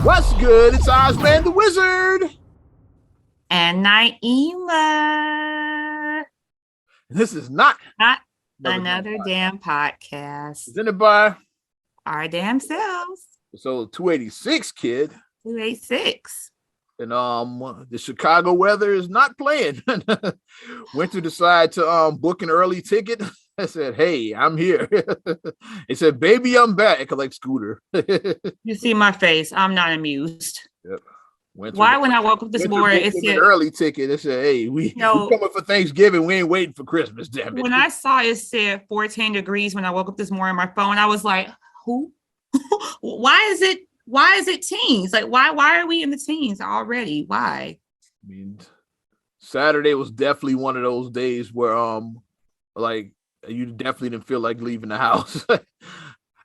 What's good? It's Ozman the Wizard. And Naima. This is not Not another damn podcast. presented by Our damn selves. so 286 kid. 286. And the Chicago weather is not playing. Went to decide to book an early ticket. I said, hey, I'm here. He said, baby, I'm back. Like Scooter. You see my face. I'm not amused. Yep. Why when I woke up this morning, it said an early ticket. It said, hey, we coming for Thanksgiving. We ain't waiting for Christmas, damn it. When I saw it said 14 degrees when I woke up this morning, my phone, I was like, who? Why is it teens? Like, why are we in the teens already? Why? I mean, Saturday was definitely one of those days where like you definitely didn't feel like leaving the house. I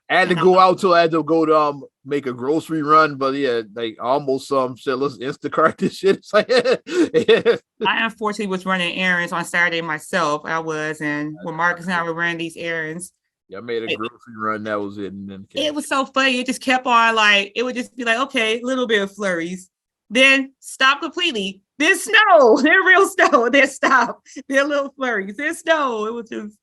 had to go out till I had to go to make a grocery run, but yeah, like almost said let's Instacart this shit. It's like, I unfortunately was running errands on Saturday myself. I was, and when Marcus and I were running these errands. Yeah, I made a grocery run. That was it. And then it was so funny. It just kept on like it would just be like, okay, a little bit of flurries, then stop completely. Then snow, then real snow, then stop, then little flurries, then snow. It was just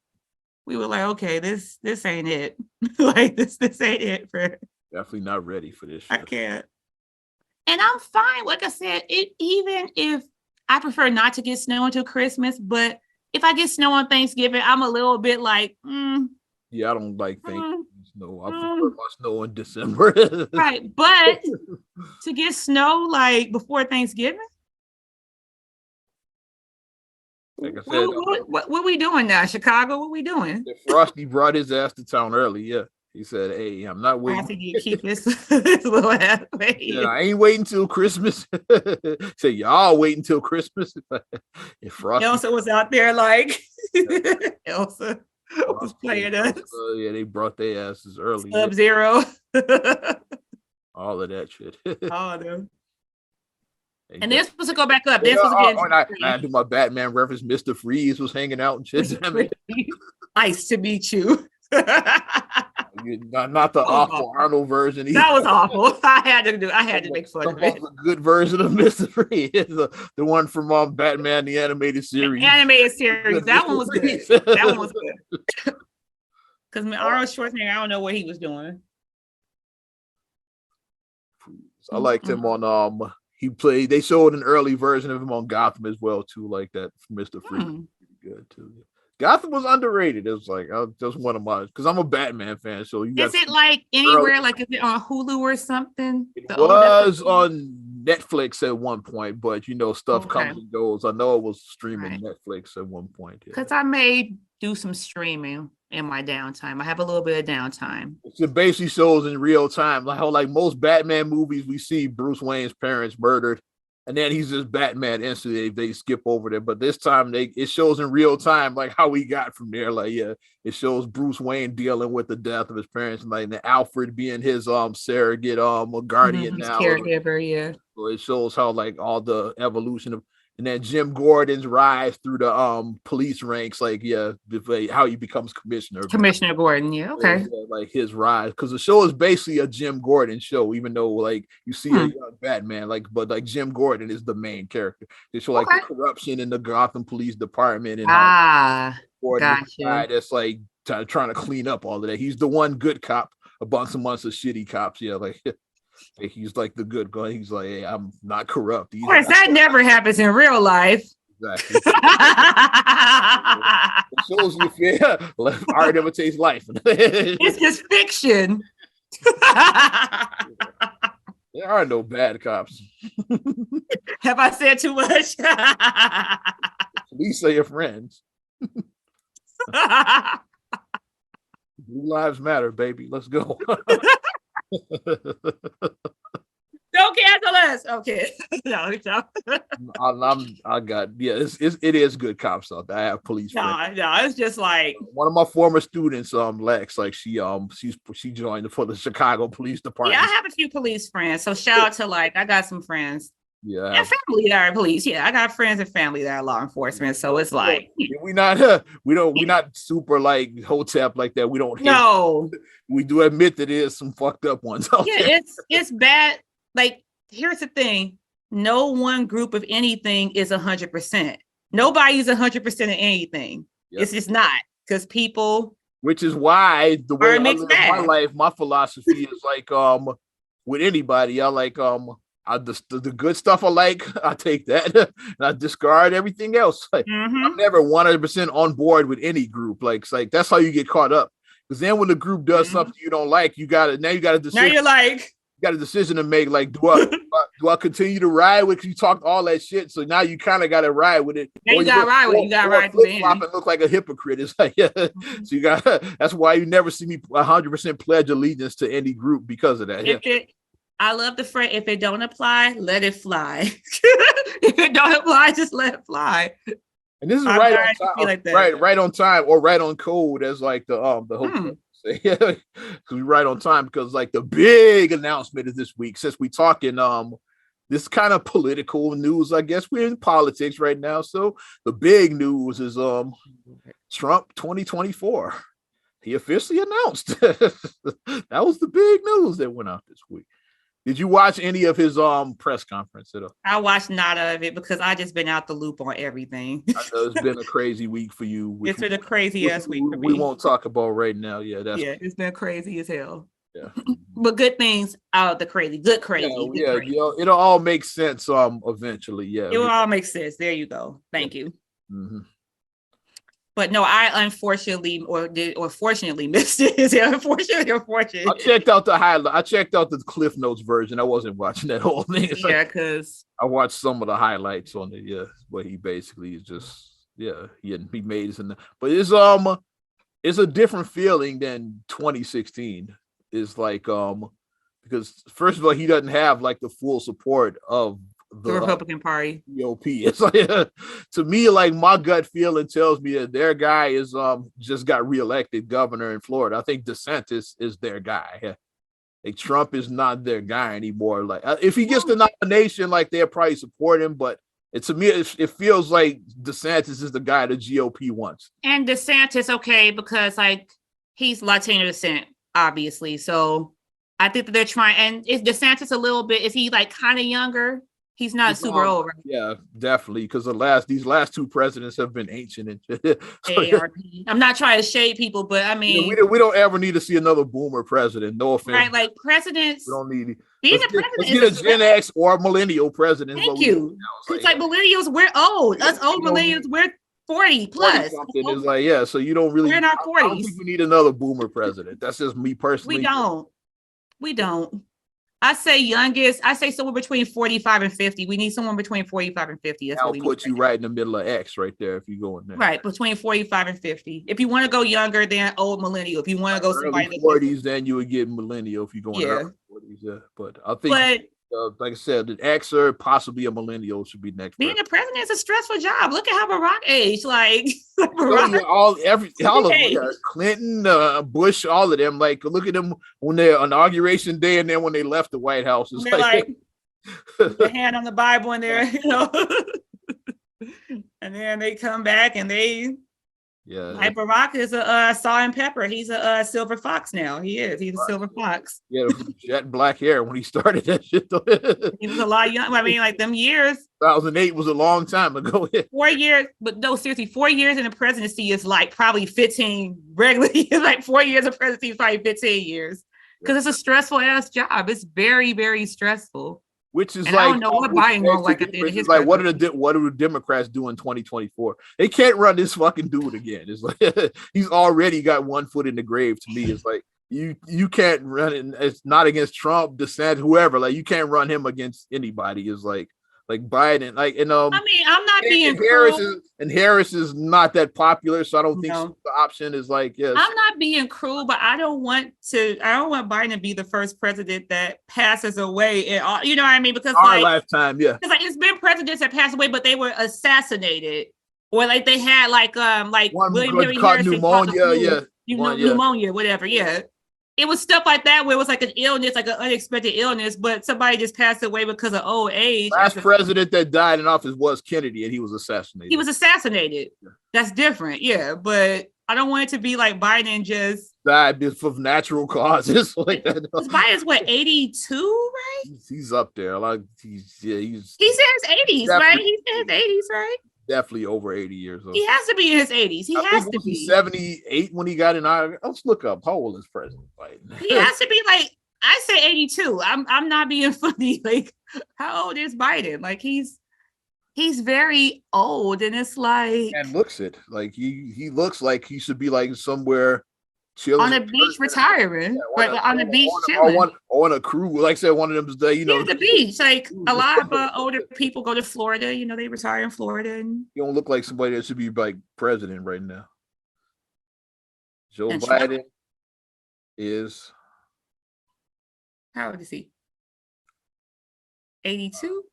we were like, okay, this ain't it. Like this ain't it for definitely not ready for this shit. I can't. And I'm fine. Like I said, even if I prefer not to get snow until Christmas, but if I get snow on Thanksgiving, I'm a little bit like, yeah, I don't like Thanksgiving snow. I prefer my snow in December. Right, but to get snow like before Thanksgiving. Like I said, what we doing now, Chicago? What we doing? Frosty brought his ass to town early. Yeah, he said, "Hey, I'm not waiting. I have to keep this little ass yeah, I ain't waiting till Christmas." Say y'all wait until Christmas. If Frosty Elsa was out there like Elsa was playing us. Yeah, they brought their asses early. Sub-Zero. All of that shit. All of them. And they're supposed to go back up. They're supposed to I do my Batman reference. Mr. Freeze was hanging out and shit. Nice to meet you. not the awful Arnold version either. That was awful. I had to make fun of it. The good version of Mr. Freeze, the one from Batman the animated series. That one was good. That one was good. Because Arnold Schwarzenegger, I don't know what he was doing. I liked him on they showed an early version of him on Gotham as well too, like that Mr. Freeze. Pretty good too. Gotham was underrated. It was like just one of my, because I'm a Batman fan. So is it like anywhere? Like is it on Hulu or something? It was on Netflix at one point, but stuff comes and goes. I know it was streaming Netflix at one point. Because I may do some streaming in my downtime. I have a little bit of downtime. It basically shows in real time, like how like most Batman movies we see Bruce Wayne's parents murdered, and then he's just Batman instantly. They skip over there, but this time it shows in real time like how we got from there. Like it shows Bruce Wayne dealing with the death of his parents, and like the Alfred being his surrogate a guardian now. Caregiver, yeah. So it shows how like all the evolution of. And then Jim Gordon's rise through the police ranks, like how he becomes commissioner. Commissioner Gordon, yeah, okay. Like his rise, because the show is basically a Jim Gordon show, even though like you see a young Batman, but Jim Gordon is the main character. They show like the corruption in the Gotham Police Department and Gordon that's like trying to clean up all of that. He's the one good cop amongst of shitty cops. Yeah, like. He's like the good guy. He's like, hey, I'm not corrupt. Of course, that never happens in real life. Exactly. It shows you art imitates life. It's just fiction. There are no bad cops. Have I said too much? Police are your friends. Blue lives matter, baby. Let's go. Don't cancel us. Okay. No. It is good cop stuff. I have police friends. No, it's just like one of my former students, Lex, like she joined for the Chicago Police Department. Yeah, I have a few police friends. So shout out to I got some friends. Yeah, and family that are police. Yeah, I got friends and family that are law enforcement. So it's like we're not super like Hotep like that. We don't. No, we do admit that there's some fucked up ones. Yeah, it's bad. like, here's the thing. No one group of anything is 100%. Nobody's 100% of anything. Yep. It's just not, because people. Which is why the way I live my life, my philosophy is like, with anybody, I like, the good stuff I like, I take that and I discard everything else. Like, I'm never 100% on board with any group. Like, it's like, that's how you get caught up. Because then when the group does something you don't like, you got a decision. Now you're like, you got a decision to make. Like, do I continue to ride with? You talked all that shit, so now you kind of got to ride with it. Now you got to ride with it. You got to ride with it. And look like a hypocrite. It's like, so you got. That's why you never see me 100% pledge allegiance to any group because of that. I love the phrase: if it don't apply, let it fly. If it don't apply, just let it fly. And this is right on time, like right on time, or right on code, as like the whole say. Because we right on time, because like the big announcement is this week. Since we talking this kind of political news, I guess we're in politics right now. So the big news is Trump 2024. He officially announced. That was the big news that went out this week. Did you watch any of his press conference at all? I watched none of it because I just been out the loop on everything. I know it's been a crazy week for you. It's been a crazy ass week for me. We won't talk about right now. Yeah, it's been crazy as hell. Yeah, but good things out of the crazy. Good crazy. Yeah, crazy. It'll all make sense. Eventually, yeah, it will all make sense. There you go. Thank you. Mm-hmm. But no, I unfortunately or fortunately missed it. Is it unfortunately or fortunate? I checked out the highlight. I checked out the Cliff Notes version. I wasn't watching that whole thing. Because I watched some of the highlights on it. Yeah, but he basically is just he made it. But it's a different feeling than 2016. It's like because first of all, he doesn't have like the full support of the Republican Party. GOP. It's like to me, like my gut feeling tells me that their guy is just got reelected governor in Florida. I think DeSantis is their guy. Like Trump is not their guy anymore. Like if he gets the nomination, like they'll probably support him. But to me, it feels like DeSantis is the guy the GOP wants. And DeSantis, okay, because like he's Latino descent, obviously. So I think that they're trying. And is DeSantis a little bit? Is he like kind of younger? He's not super old. Right? Yeah, definitely. Because these last two presidents have been ancient. And I'm not trying to shade people, but I mean, we don't ever need to see another boomer president. No offense. Right, like presidents. We don't need. Let's get a Gen X or millennial president. Thank you. It's like millennials, we're old. Us old millennials, we're 40 plus. It's like, so you don't really. We're in our 40s. I don't think we need another boomer president. That's just me personally. We don't. I say youngest. I say somewhere between 45 and 50. We need someone between 45 and 50. That's I'll put you right in the middle of X right there if you go in there. Right, between 45 and 50. If you want to go younger, then old millennial. If you want to go somebody 40s, then you would get millennial if you go in the 40s. Yeah, but I think. Like I said, an X or possibly a millennial should be next. Being a president is a stressful job. Look at how Barack aged. Like all of them, Clinton, Bush, all of them. Like look at them when their inauguration day, and then when they left the White House, it's like the hand on the Bible in there, and then they come back and they. Yeah, like Barack is a salt and pepper. He's a silver fox now. He's a silver fox. Yeah, jet black hair when he started that shit. He was a lot young. I mean, like them years. 2008 was a long time ago. 4 years, but no, seriously, 4 years in the presidency is like probably 15 regularly. Like 4 years of presidency is probably 15 years because it's a stressful ass job. It's very, very stressful. Which is and I don't know what Biden won't like at the end of his like what do the Democrats do in 2024? They can't run this fucking dude again. It's like he's already got one foot in the grave. To me, it's like you can't run it. It's not against Trump, DeSantis, whoever. Like you can't run him against anybody. It's like Biden, like I mean, I'm not being Harris is not that popular, so I don't think the option is like I'm not being cruel, but I don't want Biden to be the first president that passes away and all, you know what I mean? Because our lifetime, because like it's been presidents that passed away, but they were assassinated, or like they had like William Henry Harrison pneumonia, pneumonia, whatever, It was stuff like that where it was like an illness, like an unexpected illness, but somebody just passed away because of old age. Last president that died in office was Kennedy, and he was assassinated. That's different, but I don't want it to be like Biden just died of natural causes like that. Biden's what 82, right? He's up there. Like he's in his 80s, right? He's in his 80s, right? Definitely over 80 years old. He has to be in his 80s. He has to be 78 when he got in. Let's look up how old is President Biden. He has to be like, I say 82. I'm not being funny. Like, how old is Biden? Like he's very old, and it's like and looks it like he looks like he should be like somewhere chilling on a beach retiring, on the beach chilling. On a cruise, like I said, one of them today, the beach. Like a lot of older people go to Florida, they retire in Florida. And you don't look like somebody that should be like president right now. Joe Biden Trump is, how old is he? 82?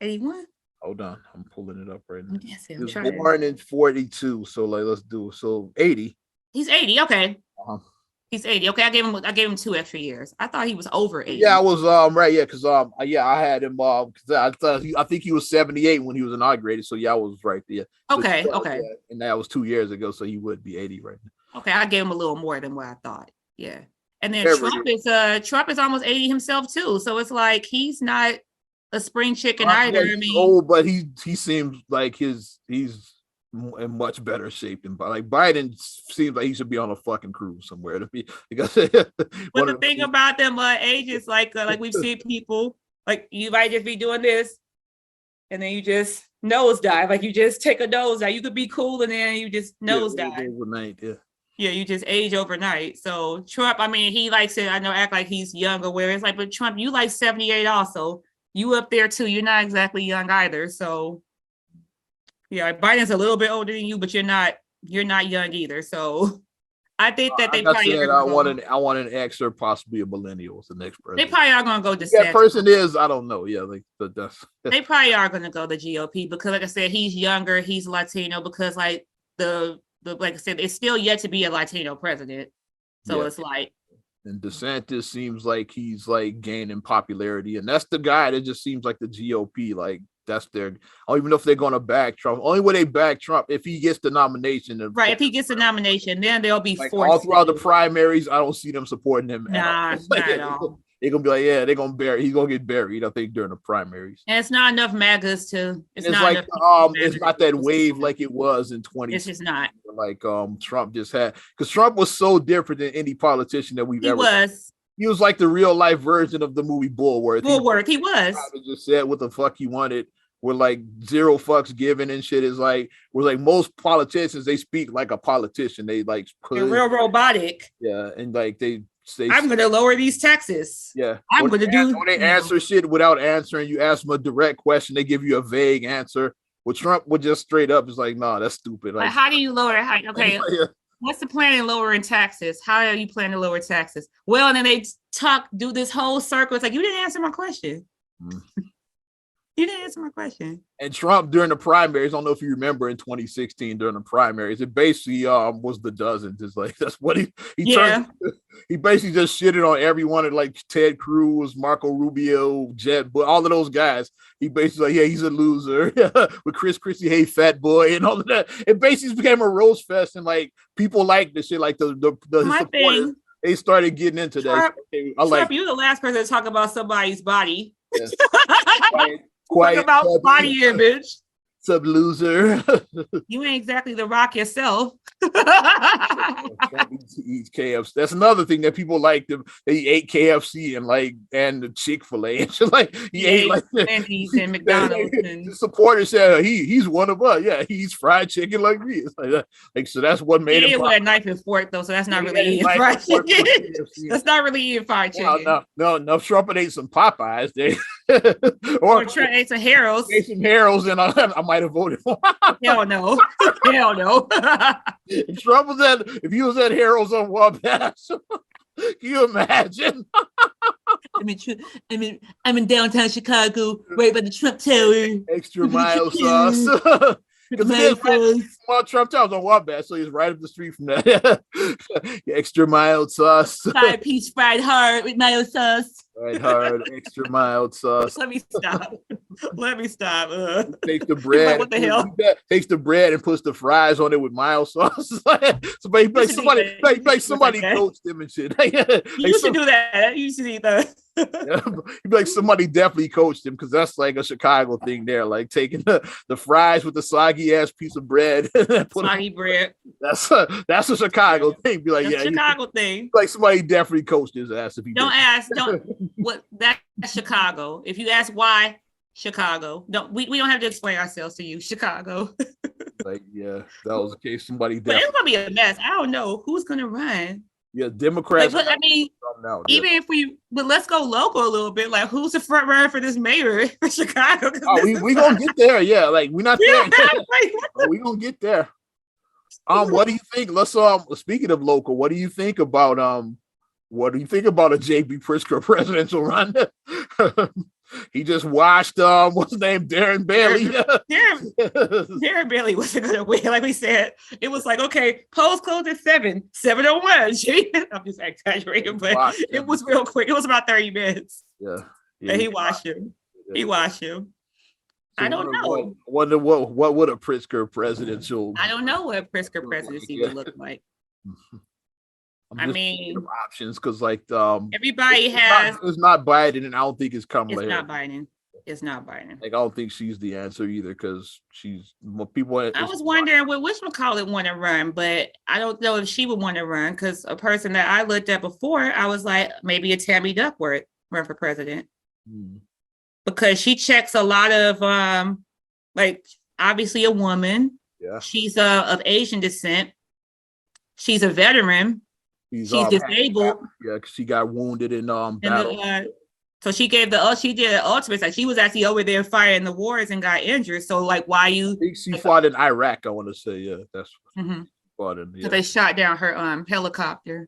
81? Hold on, I'm pulling it up right now. Yes, he was born in 42, so like let's do it. So 80. He's 80. Okay. Uh-huh. He's 80. Okay, I gave him 2 extra years. I thought he was over 80. Yeah, I was right. Yeah, because I had him because I think he was 78 when he was inaugurated. So yeah, I was right there. Okay, so, okay. Yeah, and that was 2 years ago, so he would be 80 right now. Okay, I gave him a little more than what I thought. Yeah, and then Trump is almost 80 himself too. So it's like he's not a spring chicken either. I mean, old, but he seems like he's in much better shape than like Biden seems like he should be on a fucking cruise somewhere to be because but the thing about them ages like we've seen people like you might just be doing this and then you just nosedive, like you just take a nosedive. You could be cool and then you just nosedive overnight. Yeah, you just age overnight. So Trump, I mean, he likes to act like he's younger, where it's like, but Trump, you like 78 also. You up there too. You're not exactly young either. So yeah, Biden's a little bit older than you, but you're not young either. So I think that they probably I want an X or possibly a millennial as the next president. They probably are gonna go to that person is, I don't know. Yeah, like that's they probably are gonna go to GOP because like I said, he's younger, he's Latino, because like the like I said, it's still yet to be a Latino president. So it's like, and DeSantis seems like he's like gaining popularity, and that's the guy that just seems like the GOP, like that's their. I don't even know if they're going to back Trump. Only way they back Trump if he gets the nomination. Right, if he gets the nomination, then they'll be like all throughout the primaries. I don't see them supporting him. Nah, not at all. They're gonna be like, yeah, they're gonna bury. He's gonna get buried, I think, during the primaries. And it's not enough MAGAs to. It's not like it's not that wave like it was in 20. It's just not like Trump just had, because Trump was so different than any politician that we've ever. He was like the real life version of the movie Bulworth. He was. Just said what the fuck he wanted. With like zero fucks given and shit. Is like we're like most politicians, they speak like a politician. They like they're real robotic. Yeah, and like they say, I'm gonna lower these taxes. Yeah, I'm gonna do. When they answer shit without answering, you ask them a direct question, they give you a vague answer. Well, Trump would just straight up is like, nah, that's stupid. Like, how do you lower? Okay, what's the plan in lowering taxes? How are you planning to lower taxes? Well, and then they do this whole circle. It's like, you didn't answer my question. You didn't answer my question. And Trump during the primaries, I don't know if you remember in 2016 during the primaries, it basically was the dozens. It's like that's what he basically just shitted on everyone, like Ted Cruz, Marco Rubio, Jeb, but all of those guys. He basically like, yeah, he's a loser. With Chris Christie, hey, fat boy, and all of that. It basically became a roast fest, and like people like this shit, like the supporters. They started getting into Trump, that. Trump, you're the last person to talk about somebody's body. Yes. Talk about body image. Sub loser. You ain't exactly the Rock yourself. Eats KFC. That's another thing that people like. They ate KFC and the Chick-fil-A and shit. Like he ate like Wendy's and McDonald's. The supporters said he's one of us. Yeah, he's fried chicken like me. It's like that. Like so that's what made him. With a knife and fork though, so that's not really eating fried chicken. That's not really eating fried chicken. No. Trump ate some Popeyes. or Trump ate some Harold's. Ate some Harold's, and I might have voted for him. Hell no. Hell no. If he was at Harold's on Wabash, can you imagine? I'm in downtown Chicago, right by the Trump Tower. Extra mild sauce. Because Trump Tower's on Wabash, so he's right up the street from that. Extra mild sauce. 5-piece fried hard with mild sauce. Fried hard, extra mild sauce. Let me stop. Let me stop. Takes the bread. Like, what the hell? Takes the bread and puts the fries on it with mild sauce. Somebody coached him and shit. You should do that. You should eat that. He'd be like, somebody definitely coached him, because that's like a Chicago thing there, like taking the fries with the soggy ass piece of bread. Soggy bread. That's a Chicago thing. Be like, that's Chicago thing. Like somebody definitely coached his ass. If he don't ask, don't what that's Chicago. If you ask why Chicago, we don't have to explain ourselves to you. Chicago. Like, yeah, that was the case. Somebody but it's gonna be a mess. I don't know who's gonna run. Yeah, Democrats. Like, I mean, even if but let's go local a little bit. Like, who's the front runner for this mayor for Chicago? Oh, we gonna get there. Yeah, like we're not there. We gonna get there. What do you think? Let's speaking of local, what do you think about a JB Pritzker presidential run? He just watched what's his name, Darren Bailey. Darren Bailey wasn't gonna win. Like we said, it was like, okay, polls closed at 7:01. I'm just exaggerating, but it was real quick. It was about 30 minutes. Yeah. And he watched him. He watched him. So I don't know. Wonder what would a Pritzker presidential? I don't know what a Pritzker presidency would look like. I mean, options, because like everybody has. It's not Biden, and I don't think it's Kamala. It's not Biden. It's not Biden. Like, I don't think she's the answer either, because she's people. I was wondering what whatchamacallit want to run, but I don't know if she would want to run, because a person that I looked at before, I was like, maybe a Tammy Duckworth run for president, because she checks a lot of like, obviously a woman. Yeah. She's of Asian descent. She's a veteran. She's disabled. Yeah, because she got wounded in battle. So she did an ultimate. Like, she was actually over there fighting the wars and got injured. So like, why you? I think she fought in Iraq. I want to say, yeah, that's fought in. Yeah. So they shot down her helicopter.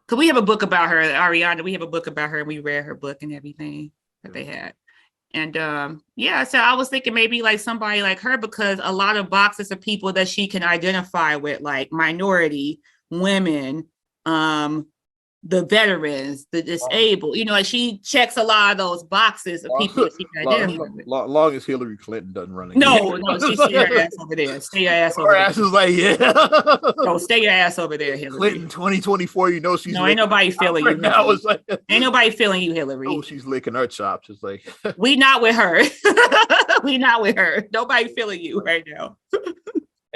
Cause we have a book about her, Ariana. We have a book about her, and we read her book and everything that they had. And so I was thinking maybe like somebody like her, because a lot of boxes of people that she can identify with, like minority, women, the veterans, the disabled, like she checks a lot of those boxes of people that she can identify with. Long as Hillary Clinton doesn't run again. No, she stay her ass over there. Stay your ass over there. Her ass is like, yeah. No, stay your ass over there, Hillary. Clinton 2024, she's. No, ain't nobody feeling you. Now it's like, ain't nobody feeling you, Hillary. Oh, she's licking her chops. It's like, we not with her. We not with her. Nobody feeling you right now.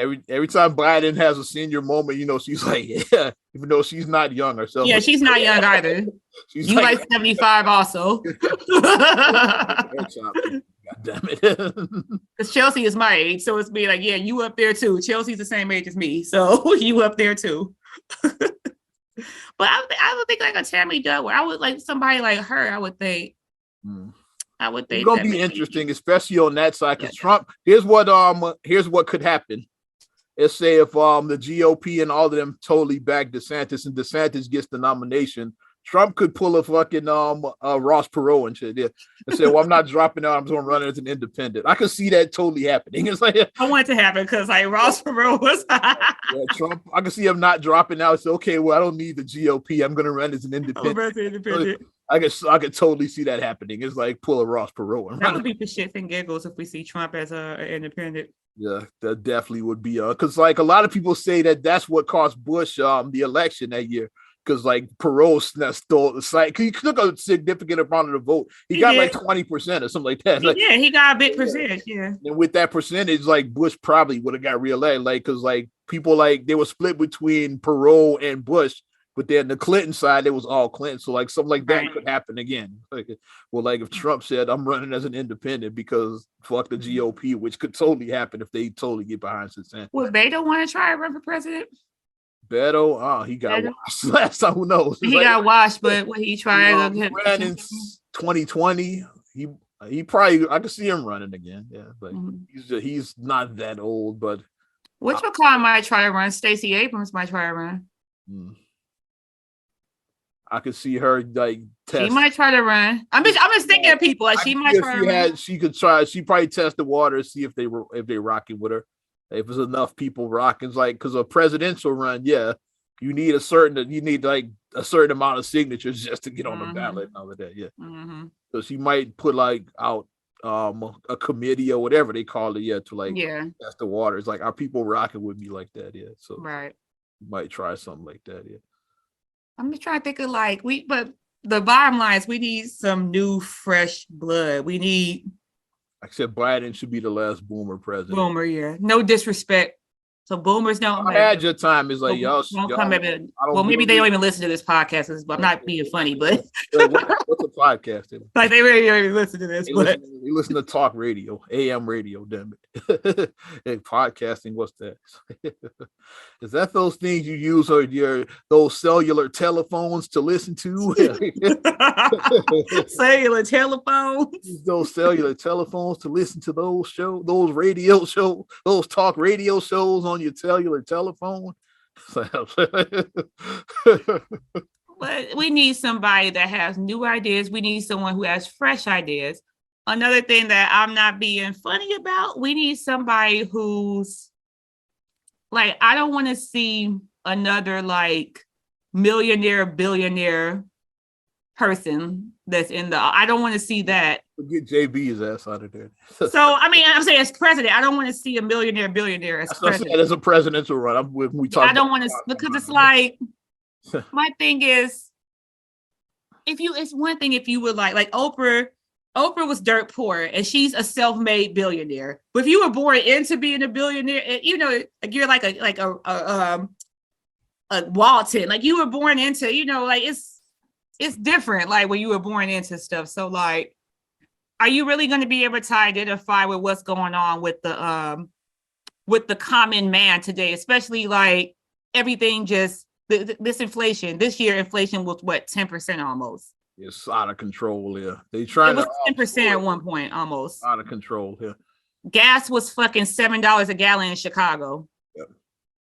Every time Biden has a senior moment, she's like, yeah, even though she's not young herself. Yeah, she's not young either. She's like 75 also. God damn it. Because Chelsea is my age, so it's be like, yeah, you up there too. Chelsea's the same age as me, so you up there too. But I would think like a Tammy Duckworth. I would like somebody like her. I would think. I would think it's gonna be interesting, especially on that side. Because Trump, here's what could happen. Let's say if the GOP and all of them totally back DeSantis, and DeSantis gets the nomination, Trump could pull a fucking Ross Perot and shit, and say, "Well, I'm not dropping out. I'm just gonna run it as an independent." I could see that totally happening. It's like, I want it to happen because like Ross Perot was. Trump. I can see him not dropping out. It's okay. Well, I don't need the GOP. I'm gonna run as an independent. I could totally see that happening. It's like pull a Ross Perot. That would be for shits and giggles if we see Trump as an independent. Yeah, that definitely would be because like a lot of people say that's what cost Bush the election that year, because like Perot stole the site. He took a significant amount of the vote. He got like 20% or something like that. Yeah, he got a big percentage. Yeah, and with that percentage, like Bush probably would have got reelected. Like because like people like they were split between Perot and Bush. But then the Clinton side, it was all Clinton. So like something like that could happen again. Like, well, like if Trump said, I'm running as an independent because fuck the GOP, which could totally happen if they totally get behind DeSantis. Would Beto want to try to run for president? Beto, he got washed last time. Who knows? He got washed, but when he tried ran in 2020, he probably I could see him running again. Yeah, but he's not that old. But which McCall might try to run? Stacey Abrams might try to run. I could see her like test. She might try to run. I'm just thinking of people like she might try to run. She could try. She probably test the water, see if they rocking with her. If there's enough people rocking, like because a presidential run, you need like a certain amount of signatures just to get on the ballot and all of that. Yeah. So she might put like out a committee or whatever they call it, to like test the waters. Like, are people rocking with me like that? Yeah. So right. You might try something like that. Yeah. I'm just trying to think of but the bottom line is we need some new fresh blood. We need, like I said, Biden should be the last boomer president. Boomer, yeah. No disrespect. So boomers don't. I had your time. Is like y'all. Come well, maybe they don't even listen to this podcast. I'm not being funny, but what's a podcast? Like they really don't even listen to this. They listen to talk radio, AM radio. Damn it! And podcasting. What's that? Is that those things you use or those cellular telephones to listen to? Cellular telephones. Use those cellular telephones to listen to those those radio shows, those talk radio shows on your cellular telephone. But we need somebody that has new ideas. We need someone who has fresh ideas. Another thing that I'm not being funny about, we need somebody who's like, I don't want to see another like millionaire, billionaire person that's in I don't want to see that. Get JB's ass out of there. So, I mean, I'm saying as president, I don't want to see a millionaire, billionaire as president. As a presidential run. I don't want to, because it's like, my thing is, it's one thing if you would like Oprah was dirt poor and she's a self-made billionaire. But if you were born into being a billionaire, you know, like you're like a Walton, like you were born into, you know, like it's different, like when you were born into stuff. So like, are you really going to be able to identify with what's going on with the common man today, especially like everything just this inflation, this year inflation was what, 10% almost. It's out of control. Yeah. They tried to 10% at one point almost. Out of control. Yeah. Gas was fucking $7 a gallon in Chicago. Yep.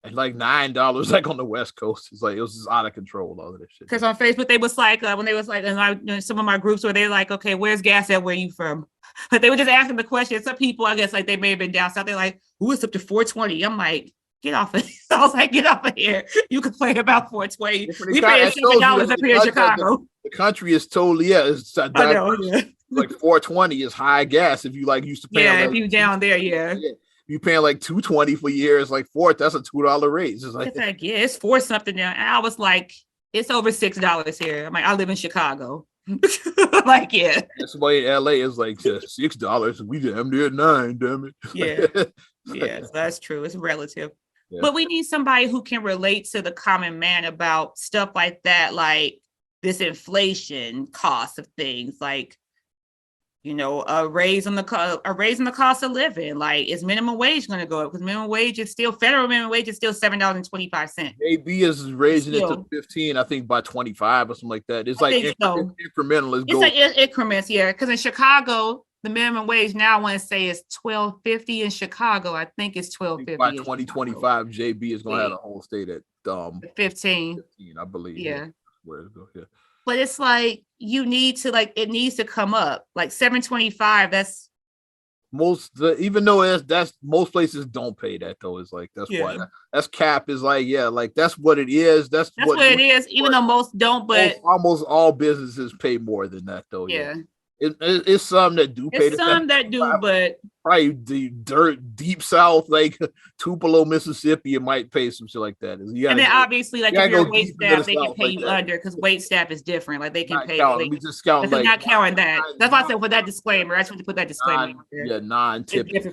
And like $9 like on the West Coast. It's like it was just out of control, all of this shit. Because on Facebook they was like when they was like in some of my groups where they're like, okay, where's gas at? Where you from? But they were just asking the question. Some people, I guess, like they may have been down south. They're like, "Ooh, it's up to 420." I'm like, get off of here. I was like, get off of here. You complain about 420. We paying $7 up here in Chicago. The country is totally, it's like 420 is high gas if you like used to pay. Yeah, if you down there, you paying like $2.20 for years, like that's a $2 raise. It's like, it's $4 something now. And I was like, it's over $6 here. I'm like, I live in Chicago. Like, yeah. That's why in LA is like $6. We damn near $9, damn it. Yeah. Yeah, so that's true. It's relative. Yeah. But we need somebody who can relate to the common man about stuff like that, like this inflation cost of things, like, you know, a raise in the cost of living. Like, is minimum wage going to go up? Because federal minimum wage is still $7.25. AB is raising it to 15, I think, by 25 or something like that. It's like incremental. It's like increments, yeah. Because in Chicago, the minimum wage now, I want to say is $12.50 in Chicago. I think it's $12.50. By 2025, JB is going to have the whole state at 15, I believe. Yeah. Where to go? Yeah. But it's like you need to it needs to come up like $7.25. That's even though that's most places don't pay that though. It's like that's why that's cap is like like that's what it is. That's what it is. Even though most don't, but almost all businesses pay more than that though. Yeah. It's some that do pay. It's some that do, but probably the deep south, like Tupelo, Mississippi, it might pay some shit like that. And then obviously, like if you're wait staff, they can pay you under because wait staff is different. Like they can pay. We just count. Like, not counting that. That's why I said for that disclaimer. I just want to put that disclaimer. Non-tipping. It's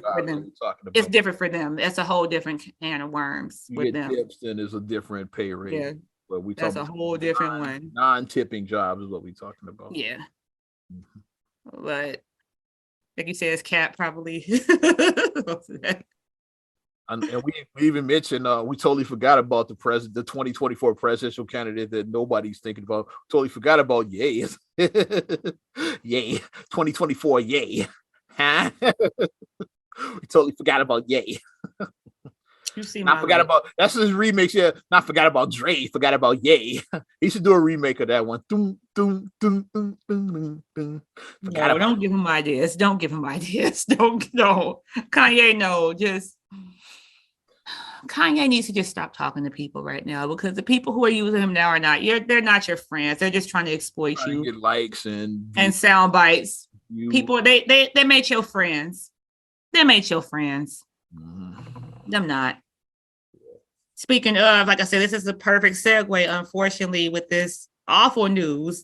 different for them. It's a whole different can of worms with them. Tips, then is a different pay rate. Yeah, but that's a whole different one. Non-tipping jobs is what we're talking about. Yeah. But like you said, it's cap probably. And we even mentioned we totally forgot about the 2024 presidential candidate that nobody's thinking about. Totally forgot about Ye. Ye 2024 Ye. Huh? We totally forgot about Ye. That's his remix. Yeah, not forgot about Dre. Forgot about Ye. He should do a remake of that one. Don't give him ideas. Don't give him ideas. No. Kanye, no. Just Kanye needs to just stop talking to people right now because the people who are using him now they're not your friends. They're just trying to exploit you. Get likes and sound bites. people they made your friends. They made your friends. Them not. Speaking of, like I said, this is the perfect segue, unfortunately, with this awful news.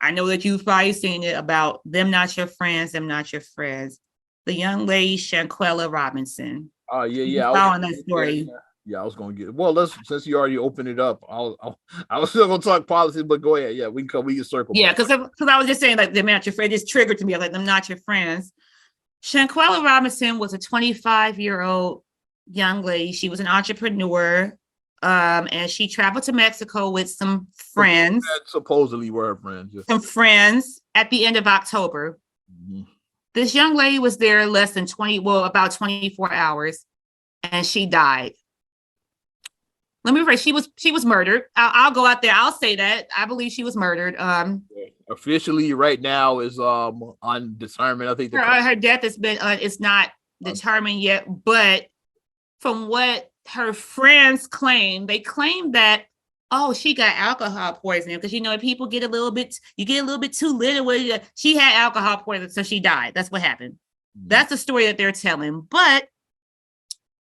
I know that you've probably seen it about them not your friends, them not your friends. The young lady, Shanquella Robinson. Oh, yeah. Following that story. Yeah, I was gonna get it. Well, since you already opened it up, I was still gonna talk politics, but go ahead. Yeah, we can circle. Yeah, because I was just saying like them not your friends. It's triggered to me. Like them not your friends. Shanquella Robinson was a 25-year-old young lady. She was an entrepreneur, and she traveled to Mexico with some friends. That supposedly were her friends. Some friends at the end of October. Mm-hmm. This young lady was there about 24 hours, and she died. Let me rephrase. She was murdered. I'll go out there. I'll say that. I believe she was murdered. Officially, right now is undetermined. I think her death has been it's not determined yet. But from what her friends claim, they claim that she got alcohol poisoning because people get a little bit too little with it. She had alcohol poisoning, so she died. That's what happened. Mm-hmm. That's the story that they're telling. But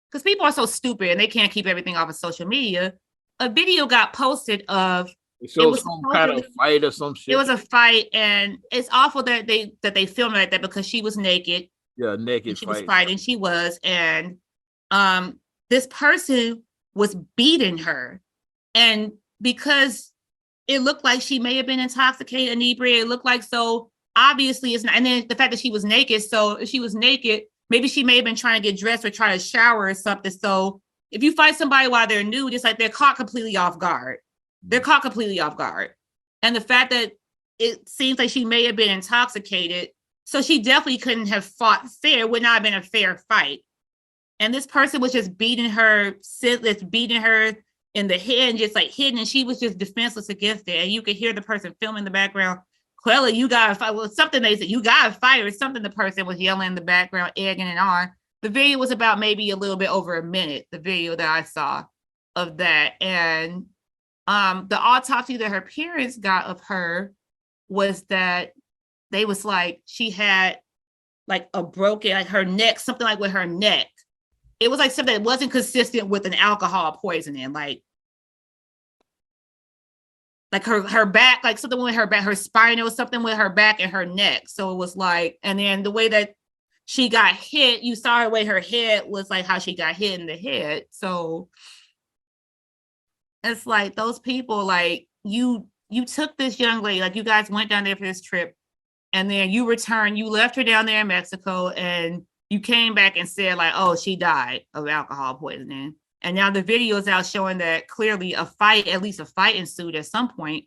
because people are so stupid and they can't keep everything off of social media, a video got posted of it was some kind of fight or some shit. It was a fight, and it's awful that they filmed it like that because she was naked. Yeah, naked. She was fighting. She was, and this person was beating her, and because it looked like she may have been intoxicated, inebriated, it looked like so. Obviously, it's not. And then the fact that she was naked. So if she was naked, maybe she may have been trying to get dressed or try to shower or something. So if you fight somebody while they're nude, it's like they're caught completely off guard. They're caught completely off guard. And the fact that it seems like she may have been intoxicated, so she definitely couldn't have fought fair, would not have been a fair fight. And this person was just beating her in the head and just like hitting, and she was just defenseless against it. And you could hear the person filming in the background, Quella, you gotta fight. Well, something they said, you gotta fight, or something the person was yelling in the background, egging it on. The video was about maybe a little bit over a minute, the video that I saw of that. And the autopsy that her parents got of her was that they was like, she had like a broken, like her neck, something like with her neck. It was like something that wasn't consistent with an alcohol poisoning, like her back, like something with her back, her spinal, something with her back and her neck. So it was like, and then the way that she got hit, you saw the way her head was like how she got hit in the head. So it's like those people, like you took this young lady, like you guys went down there for this trip, and then you returned, you left her down there in Mexico, and you came back and said like, oh, she died of alcohol poisoning. And now the video is out showing that clearly at least a fight ensued at some point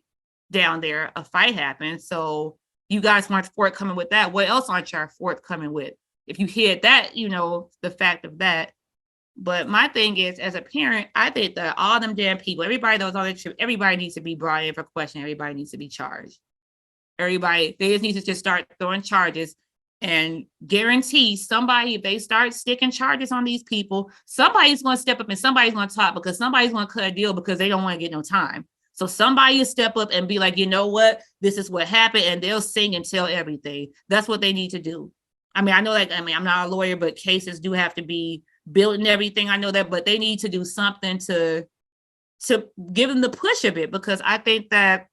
down there. A fight happened. So you guys weren't forthcoming with that. What else aren't you forthcoming with? If you hid that, the fact of that. But my thing is, as a parent, I think that all them damn people, everybody that was on the trip, everybody needs to be brought in for question. Everybody needs to be charged. They just need to just start throwing charges and guarantee somebody, if they start sticking charges on these people, somebody's going to step up and somebody's going to talk, because somebody's going to cut a deal because they don't want to get no time. So somebody will step up and be like, you know what, this is what happened, and they'll sing and tell everything. That's what they need to do. I mean, I'm not a lawyer, but cases do have to be built and everything. I know that, but they need to do something to give them the push of it, because I think that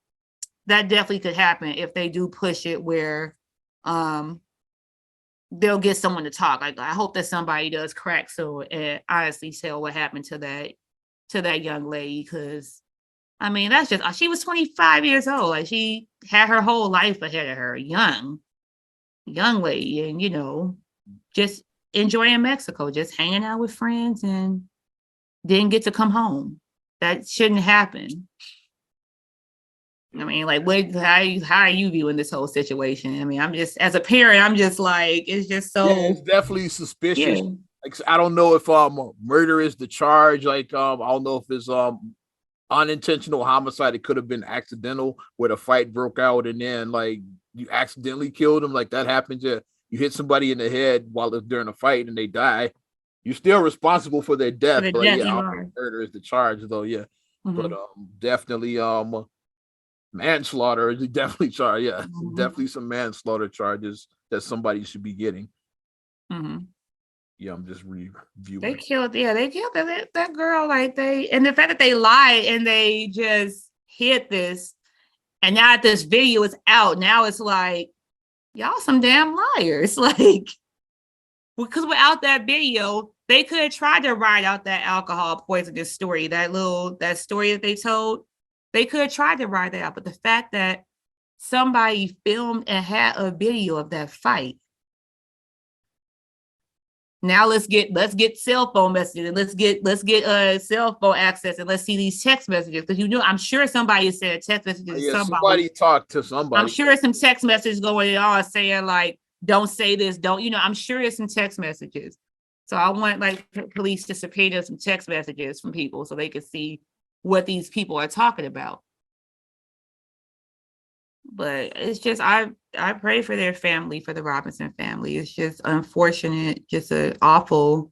definitely could happen if they do push it where they'll get someone to talk. Like, I hope that somebody does crack so and honestly tell what happened to that young lady, because I mean, that's just, she was 25 years old. Like, she had her whole life ahead of her, young lady, and just enjoying Mexico, just hanging out with friends, and didn't get to come home. That shouldn't happen. I mean, like, how are you viewing this whole situation? I mean, I'm just, as a parent, I'm just like, it's just so. Yeah, it's definitely suspicious. Yeah. Like, I don't know if murder is the charge. Like, I don't know if it's unintentional homicide. It could have been accidental, where the fight broke out and then like you accidentally killed him. Like, that happens. Yeah, you hit somebody in the head while it's during a fight and they die. You're still responsible for their death. But yeah, murder is the charge, though. Yeah, but definitely manslaughter. Definitely charge. Yeah, Mhm. definitely some manslaughter charges that somebody should be getting. Mm-hmm. Yeah, I'm just reviewing. They killed that girl. Like and the fact that they lied and they just hid this, and now that this video is out, now it's like y'all some damn liars. Like, because without that video, they could have tried to write out that alcohol poisonous story, that story that they told. They could have tried to write that out, but the fact that somebody filmed and had a video of that fight. Now let's get cell phone messages and let's get cell phone access and let's see these text messages, because I'm sure somebody said text messages to somebody talked to somebody. I'm sure some text messages going on saying like, don't say this, don't, I'm sure it's some text messages. So I want like police to subpoena some text messages from people so they can see what these people are talking about. But it's just I pray for their family, for the Robinson family. It's just unfortunate, just an awful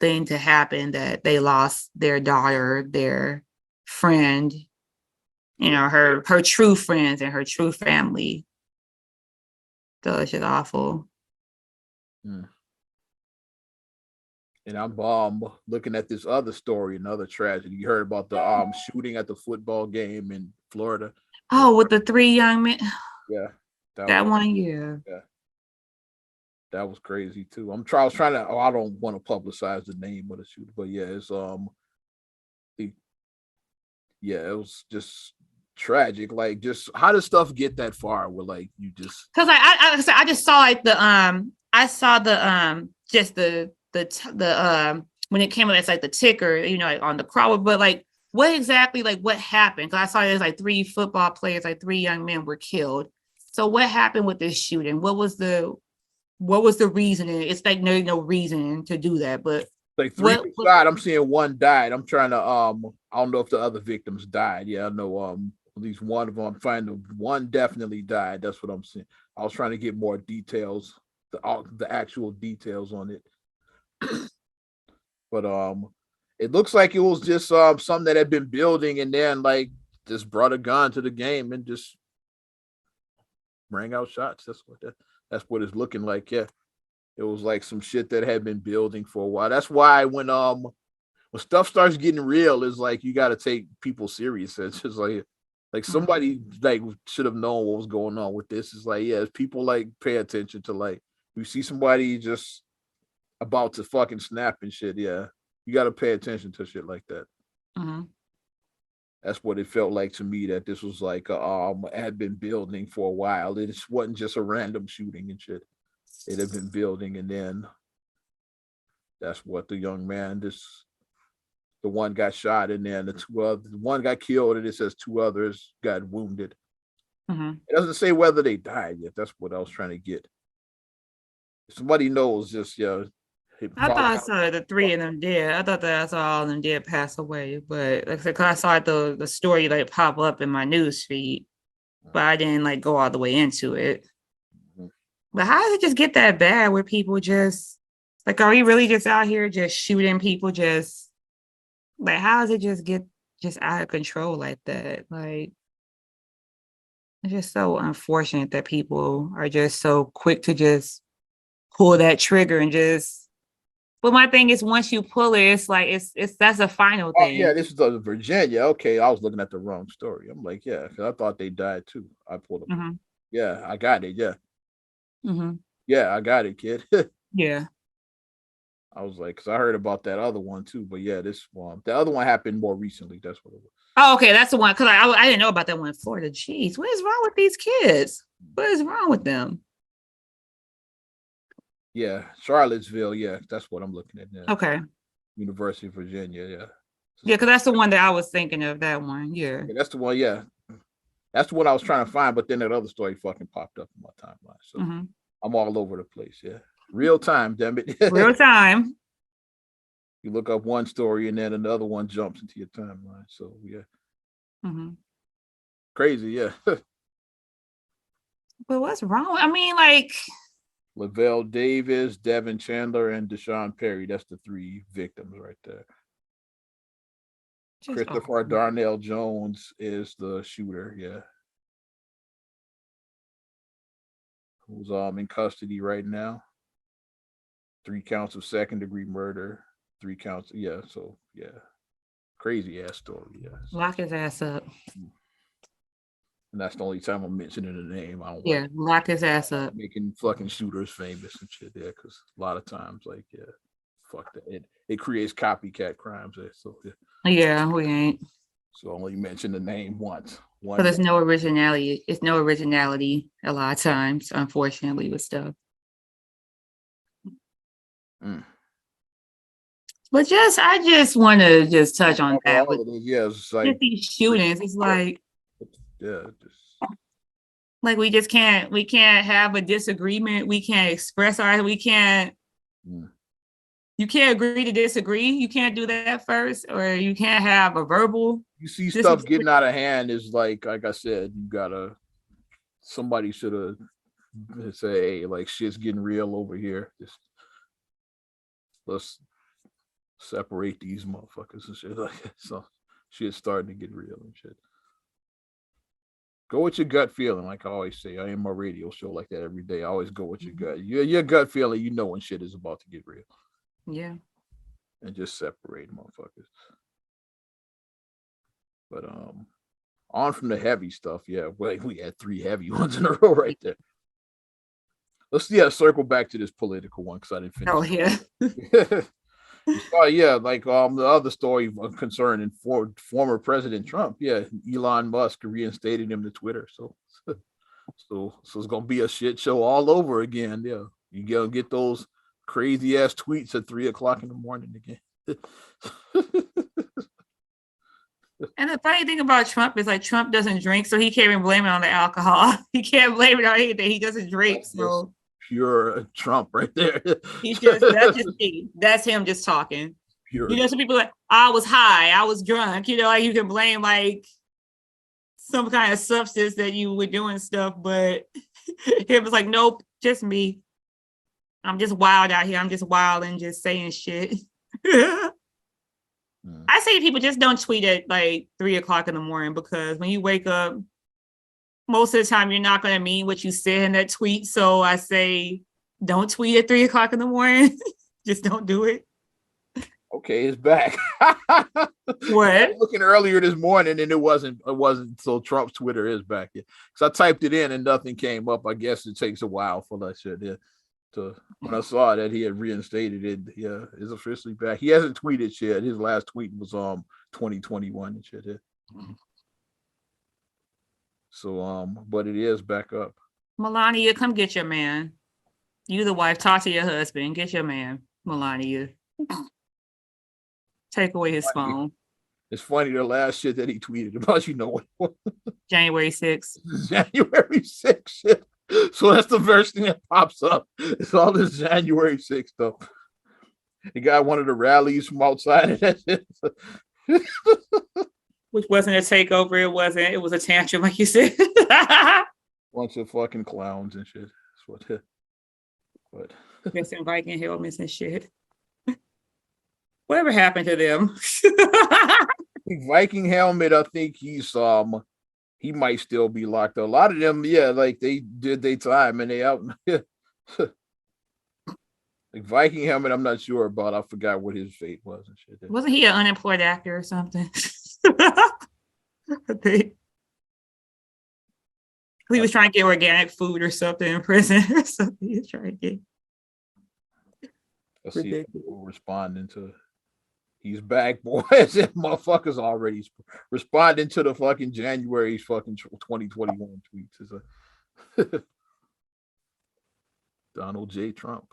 thing to happen, that they lost their daughter, their friend, her true friends and her true family. So it's just awful. And I'm looking at this other story, another tragedy. You heard about the shooting at the football game in Florida? Oh, with the 3 young men. Yeah. That one, yeah. That was crazy too. I was trying to. I don't want to publicize the name of the shooter, but yeah, it's it was just tragic. Like, just how does stuff get that far? Where like you just, because I just saw like I saw just the when it came up, it's like the ticker, like on the crowd, but like what exactly, like what happened? Because I saw there's like 3 football players, like 3 young men were killed. So what happened with this shooting? What was the reasoning? It's like no reason to do that, but like 3 shot. I'm seeing 1 died. I'm trying to I don't know if the other victims died. Yeah, I know at least one of them. I'm finding 1 definitely died. That's what I'm seeing. I was trying to get more details, the actual details on it. But it looks like it was just something that had been building, and then like just brought a gun to the game and just rang out shots. That's what it's looking like. Yeah, it was like some shit that had been building for a while. That's why when stuff starts getting real, is like you got to take people serious. It's just like somebody like should have known what was going on with this. It's like, yeah, people like pay attention to, like, you see somebody just about to fucking snap and shit. Yeah, you got to pay attention to shit like that. Mm-hmm. That's what it felt like to me, that this was like had been building for a while. It wasn't just a random shooting and shit. It had been building, and then that's what the young man, the one got shot, and then the one got killed, and it says 2 others got wounded. Mm-hmm. It doesn't say whether they died yet. That's what I was trying to get. If somebody knows, just I thought I saw the 3 of them dead. I thought that I saw all of them did pass away, but like I said, cause I saw the story like pop up in my news feed, but I didn't like go all the way into it. Mm-hmm. But how does it just get that bad where people just like, are we really just out here just shooting people? Just like, how does it just get just out of control like that? Like, it's just so unfortunate that people are just so quick to just pull that trigger and just. But my thing is, once you pull it, it's like it's that's a final thing. Oh yeah, this is Virginia. Okay, I was looking at the wrong story. I'm like, yeah, because I thought they died too. I pulled up. Mm-hmm. Yeah, I got it. Yeah. Mm-hmm. Yeah, I got it, kid. Yeah. I was like, because I heard about that other one too, but yeah, this one, the other one happened more recently. That's what it was. Oh, okay, that's the one. Because I didn't know about that one in Florida. Jeez, what is wrong with these kids? What is wrong with them? Yeah, Charlottesville. Yeah, that's what I'm looking at now. Okay. University of Virginia. Yeah. Yeah, because that's the one that I was thinking of. That one. Yeah. That's the one. Yeah, that's the one I was trying to find, but then that other story fucking popped up in my timeline. So I'm all over the place. Yeah, real time, damn it. Real time. You look up one story and then another one jumps into your timeline. So yeah. Crazy. Yeah. But what's wrong? I mean, like. Lavelle Davis, Devin Chandler, and Deshaun Perry. That's the 3 victims right there. Christopher Darnell Jones is the shooter. Yeah. Who's in custody right now. 3 counts of second-degree murder. 3 counts. Yeah. So yeah. Crazy ass story. Yeah. Lock his ass up. And that's the only time I'm mentioning the name. I don't like lock his ass up. Making fucking shooters famous and shit there, because a lot of times, like, yeah, fuck that. It creates copycat crimes there. So yeah, we ain't. So only mention the name once. But there's no originality. It's no originality a lot of times, unfortunately, with stuff. But I just want to just touch on that. With it's like these shootings, it's like, like we can't have a disagreement. We can't express you can't agree to disagree. You can't do that first, or you can't have a verbal. You see stuff getting out of hand is like I said, somebody should have say, hey, like shit's getting real over here. Just let's separate these motherfuckers and shit. Like so shit's starting to get real and shit. Go with your gut feeling, like I always say. I am my radio show like that every day. I always go with your gut. Your gut feeling, you know when shit is about to get real. Yeah. And just separate motherfuckers. But on from the heavy stuff. Yeah, well, we had 3 heavy ones in a row right there. Let's circle back to this political one because I didn't finish. Oh yeah. Yeah, like the other story concerning former President Trump. Yeah, Elon Musk reinstated him to Twitter. So it's gonna be a shit show all over again. Yeah, you gonna get those crazy ass tweets at 3:00 in the morning again. And the funny thing about Trump is like Trump doesn't drink, so he can't even blame it on the alcohol. He can't blame it on anything. He doesn't drink, so. Pure Trump right there. That's him just talking. Pure. You know, some people are like, I was high, I was drunk, you know, like you can blame like some kind of substance that you were doing stuff, but it was like, nope, just me. I'm just wild out here. I'm just wild and just saying shit. I say people just don't tweet at like 3:00 in the morning, because when you wake up, most of the time you're not going to mean what you said in that tweet. So I say, don't tweet at 3:00 in the morning. Just don't do it. Okay, it's back. What? Looking earlier this morning and it wasn't. So Trump's Twitter is back. Yeah. So I typed it in and nothing came up. I guess it takes a while for that shit. Yeah. So when I saw that he had reinstated it, yeah, it's officially back. He hasn't tweeted shit. His last tweet was 2021 and shit. Yeah. So but it is back up. Melania, come get your man. You the wife, talk to your husband, get your man, Melania. Take away his phone. It's funny, the last shit that he tweeted about, you know what? January 6th. January 6th shit. So that's the first thing that pops up. It's all this January 6th stuff. He got one of the rallies from outside of that shit. Which wasn't a takeover. It was a tantrum, like you said. Bunch of fucking clowns and shit. That's what. Missing Viking helmets and shit. Whatever happened to them? Viking helmet, I think he might still be locked up. A lot of them, yeah, like they did their time and they out. Like Viking helmet, I'm not sure about. I forgot what his fate was and shit. Wasn't he an unemployed actor or something? He was trying to get organic food or something in prison or something. He was trying to get. Let's see if people responding to. He's back, boys. That motherfuckers already responding to the fucking January's fucking 2021 tweets. Donald J. Trump.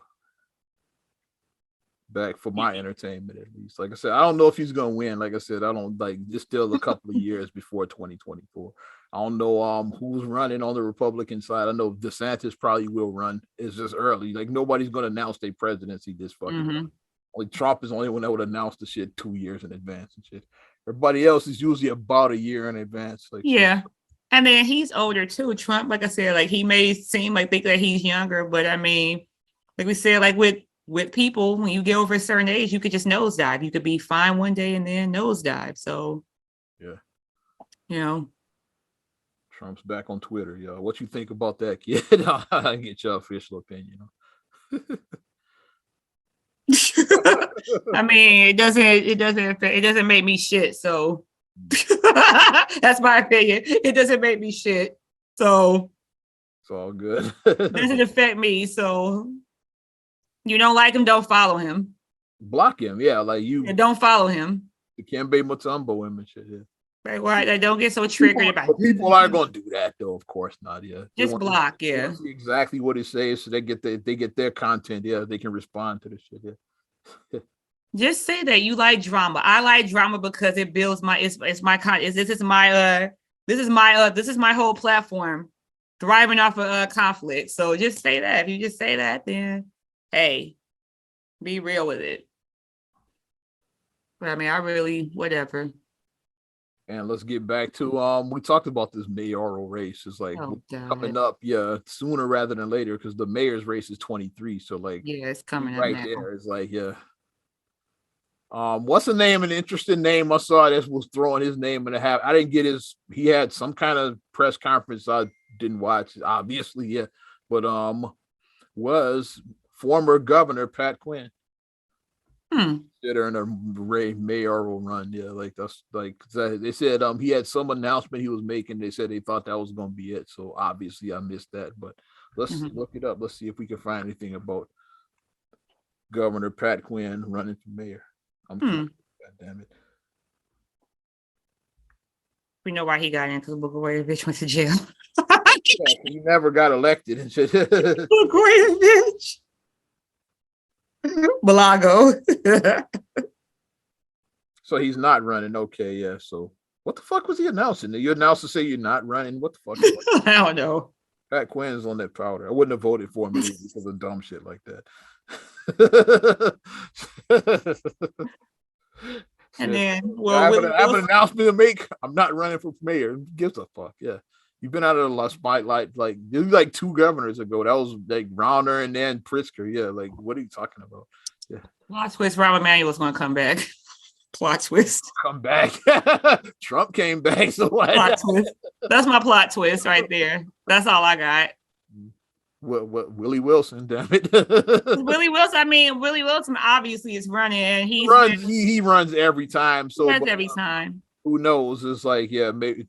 Back for my entertainment, at least. Like I said, I don't know if he's gonna win. Like I said, I don't like. It's still a couple of years before 2024. I don't know who's running on the Republican side. I know DeSantis probably will run. It's just early. Like nobody's gonna announce their presidency this fucking. Like Trump is the only one that would announce the shit 2 years in advance and shit. Everybody else is usually about a year in advance. Like yeah. So. And then he's older too. Trump, like I said, like he may seem like think that he's younger, but I mean, like we said, like with with people, when you get over a certain age, you could just nosedive. You could be fine one day and then nosedive. So, yeah, you know. Trump's back on Twitter, yo. What you think about that, kid? I get your official opinion. I mean, it doesn't make me shit. So that's my opinion. It doesn't make me shit. So it's all good. It doesn't affect me. So you don't like him, don't follow him. Block him, yeah. Like you don't follow him. The Kembe Mutombo and shit, yeah. Right, why don't get so triggered about people aren't gonna do that though, of course not. Yeah. Just block, yeah. See exactly what it says so they get their content, yeah, they can respond to the shit. Yeah. Just say that you like drama. I like drama because it builds my it's my content. This is my whole platform thriving off of conflict. So just say that. If you just say that, then hey, be real with it. But I mean, I really whatever. And let's get back to we talked about this mayoral race. It's like coming up, yeah, sooner rather than later, because the mayor's race is 23. So like yeah, it's coming right up there. It's like, yeah. What's the name? An interesting name I saw that was throwing his name in the hat. I didn't get he had some kind of press conference I didn't watch, obviously, yeah. But was former governor Pat Quinn. Considering a mayoral run, yeah, like that's like they said he had some announcement he was making. They said they thought that was gonna be it. So obviously I missed that, but let's look it up. Let's see if we can find anything about Governor Pat Quinn running for mayor. God damn it. We know why he got in, because Blagojevich went to jail. Yeah, he never got elected and shit. Blagojevich. Balago. So he's not running. Okay, yeah. So what the fuck was he announcing? You announced to say you're not running. What the fuck? I don't know. Pat Quinn's on that powder. I wouldn't have voted for him because of dumb shit like that. And then I have an announcement to make. I'm not running for mayor. Who gives a fuck? Yeah. You've been out of the spotlight like 2 governors ago. That was like Rauner and then Pritzker. Yeah, like what are you talking about? Yeah. Plot twist, Rahm Emanuel's gonna come back. Plot twist. Come back. Trump came back. So what? Plot twist. That's my plot twist right there. That's all I got. What Willie Wilson, damn it. Willie Wilson obviously is running, and he runs every time. So every time. Who knows? It's like, yeah, maybe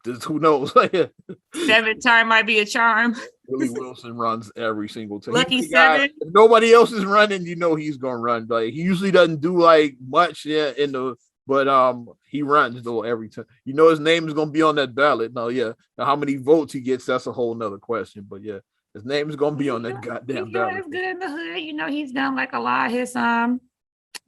who knows? 7th time might be a charm. Willie Wilson runs every single time. Lucky 7. If nobody else is running, he's gonna run. Like he usually doesn't do like much but he runs though every time. His name is gonna be on that ballot. No, yeah. Now how many votes he gets, that's a whole nother question. But yeah, his name is gonna be on that goddamn ballot. He's good in the hood. He's done like a lot of his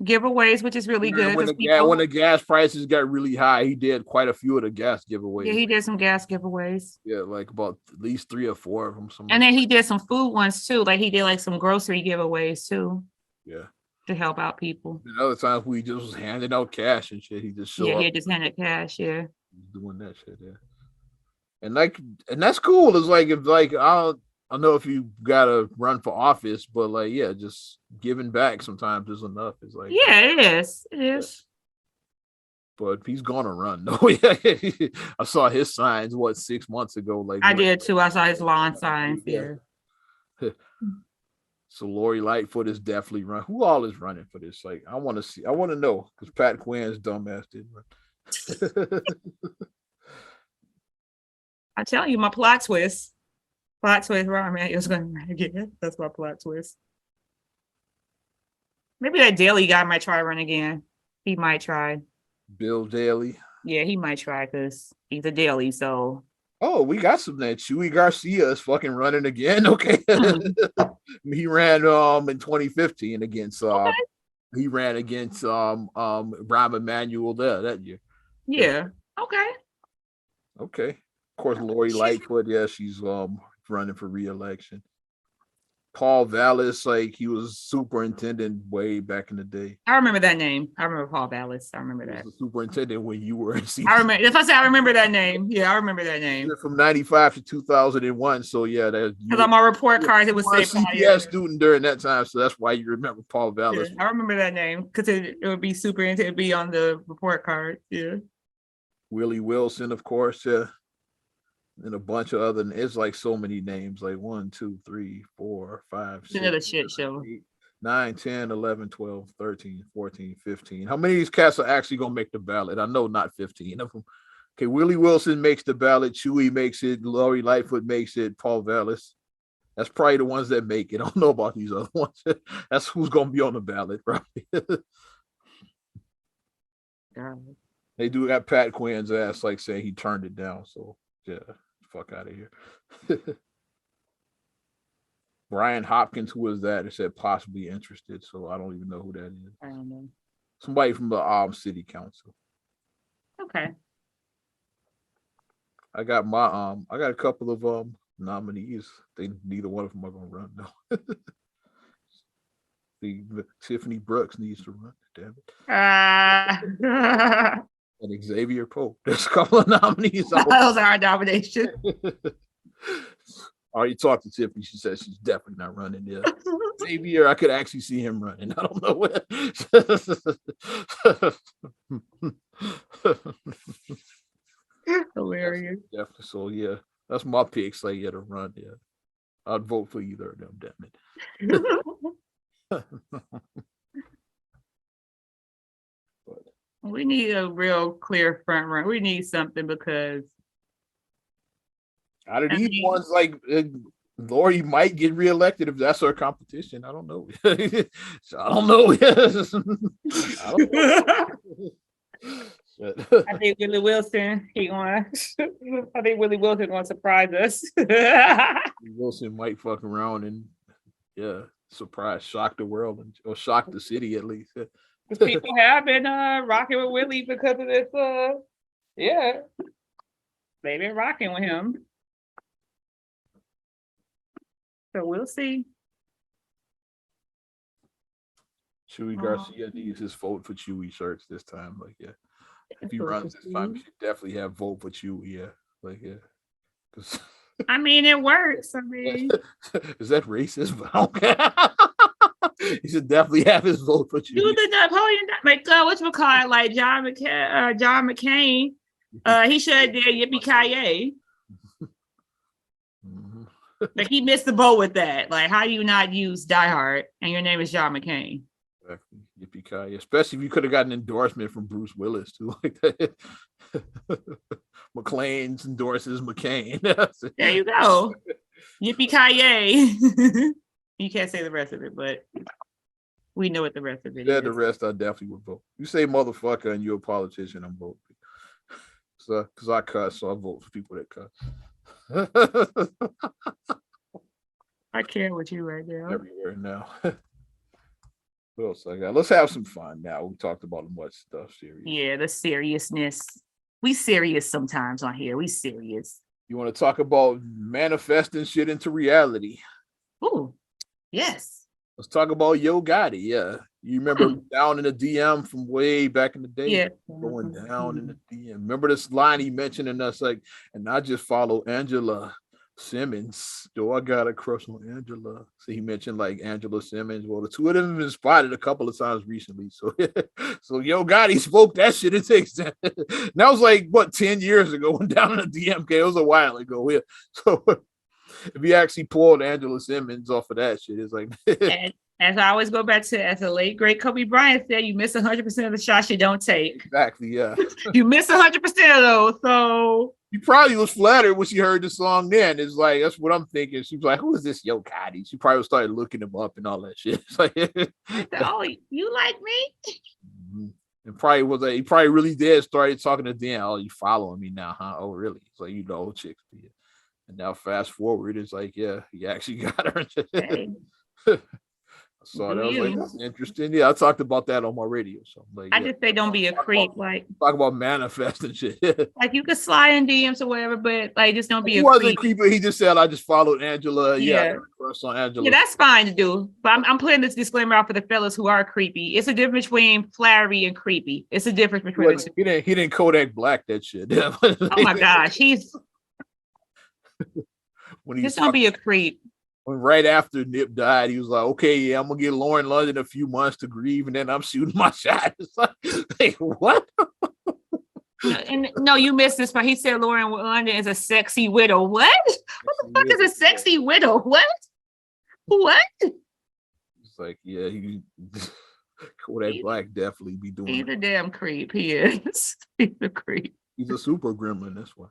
giveaways, which is really good. When the gas prices got really high, he did quite a few of the gas giveaways. Yeah, he did some gas giveaways. Yeah, like about at least 3 or 4 of them. And then he did some food ones too. Like he did like some grocery giveaways too. Yeah. To help out people. And other times we just was handing out cash and shit. He just showed up. Yeah, just handed cash. Yeah. Doing that shit. Yeah. And that's cool. It's like I don't know if you gotta run for office, but like, yeah, just giving back sometimes is enough. It's like, yeah, it is. It is. But he's gonna run. No, yeah. I saw his signs 6 months ago. Like I did too. I saw his lawn signs. Yeah. So Lori Lightfoot is definitely run. Who all is running for this? Like, I want to know because Pat Quinn's dumbass didn't run. I tell you, my plot twist. Plot twist, Rahm Emanuel's going to run again. That's my plot twist. Maybe that Daley guy might try to run again. He might try. Bill Daley. Yeah, he might try because he's a Daley. So. Oh, we got some that Chewy Garcia is fucking running again. Okay. He ran in 2015 against he ran against Rahm Emanuel that year. Yeah. Okay. Okay. Of course, Lori Lightfoot, yeah, she's running for re-election. Paul Vallis, like he was superintendent way back in the day. I remember that name. I remember Paul Vallis. I remember that. He was the superintendent when you were in CPS. I remember. If I say I remember that name, yeah, I remember that name. From 95 to 2001. So yeah, because on my report card it was a CPS student during that time, so that's why you remember Paul Vallis. Yeah, I remember that name because it would be superintendent, it'd be on the report card. Yeah. Willie Wilson, of course, yeah. And a bunch of other, it's like so many names, like 1, 2, 3, 4, 5, 6, another shit show. 8, 9, 10, 11, 12, 13, 14, 15. How many of these cats are actually gonna make the ballot? I know not 15 of them. Okay, Willie Wilson makes the ballot, Chewy makes it, Lori Lightfoot makes it, Paul Vallis. That's probably the ones that make it. I don't know about these other ones. That's who's gonna be on the ballot, probably. They do got Pat Quinn's ass like saying he turned it down. So yeah. Fuck out of here. Brian Hopkins, who was that? It said possibly interested, so I don't even know who that is. I don't know. Somebody from the city council. Okay. I got a couple of nominees. Neither one of them are gonna run though. Tiffany Brooks needs to run. Damn it. And Xavier Pope. There's a couple of nominees. Those are our nominations. I already talked to Tiffany. She said she's definitely not running there. Xavier, I could actually see him running. I don't know where. Hilarious. Definitely. So yeah, that's my picks. Like yeah, to run. Yeah, I'd vote for either of them. Damn it. We need a real clear front run. We need something because out of these ones, like Lori might get reelected if that's her competition. I don't know. So, I don't know. I don't know. I think Willie Wilson, I think Willie Wilson gonna surprise us. Wilson might fuck around and shock the world or shock the city at least. Because people have been rocking with Willie because of this. They've been rocking with him. So we'll see. Chewy Garcia needs his vote for Chewy shirts this time. Like, yeah. If he runs this time, he should definitely have vote for Chewy. Yeah. Like, yeah. I mean, it works. I mean, is that racist? But okay. He should definitely have his vote for Chewy. Do the Napoleon, like whatchamacallit, like John McCain. He should have did Yippee-Ki-Yay. Like he missed the boat with that. Like, how do you not use Die Hard and your name is John McCain? Exactly. Yippee-Ki-Yay. Especially if you could have gotten an endorsement from Bruce Willis too, like that. McClane's endorses McCain. There you go. Yippee-Ki-Yay. You can't say the rest of it, but we know what the rest of it is. Yeah, the rest I definitely would vote. You say motherfucker and you're a politician, I'm voting. So, because I cuss, so I vote for people that cuss. I care with you right now. Everywhere now. What else I got? Let's have some fun now. We talked about much stuff serious. Yeah, the seriousness. We serious sometimes on here. We serious. You want to talk about manifesting shit into reality? Oh, yes. Let's talk about Yo Gotti. Yeah. You remember down in the DM from way back in the day? Yeah. Going down in the DM. Remember this line he mentioned in us, like, and I just follow Angela Simmons. Do I got a crush on Angela? So he mentioned like Angela Simmons. Well, the two of them have been spotted a couple of times recently. So, so Yo Gotti spoke that shit into existence. That was like what 10 years ago when down in the DMK. It was a while ago. Yeah. So if you actually pulled Angela Simmons off of that shit, it's like and as I always go back to, as the late great Kobe Bryant said, you miss 100% of the shots you don't take. Exactly, yeah. You miss 100% of those, so she probably was flattered when she heard the song. Then it's like that's what I'm thinking. She was like, "Who is this Yo Gotti?" She probably started looking him up and all that shit. It's like, oh, you like me? Mm-hmm. And probably was like, he probably really did started talking to Dan. Oh, you following me now, huh? Oh, really? It's like, you know, chicks. And now fast forward, it's like, yeah, he actually got her. Hey. So that was like, that's interesting. Yeah, I talked about that on my radio. So like, I just say don't be a creep. Like talk about manifesting shit. Like you could slide in DMs or whatever, but like just don't be he a wasn't creep. creepy. He just said I just followed Angela. Yeah. crush on Angela. Yeah, that's fine to do. But I'm putting this disclaimer out for the fellas who are creepy. It's a difference between flattery and creepy. It's a difference between he didn't Kodak Black that shit. Oh my gosh, when just don't be a creep. When right after Nip died, he was like, "Okay, yeah, I'm gonna get Lauren London a few months to grieve, and then I'm shooting my shot." It's like what? And no, you missed this part. He said Lauren London is a sexy widow. What? What the fuck is a sexy widow? What? It's like, yeah, Kodak Black definitely be doing. He's a damn creep. He is. He's a creep. He's a super gremlin. That's why.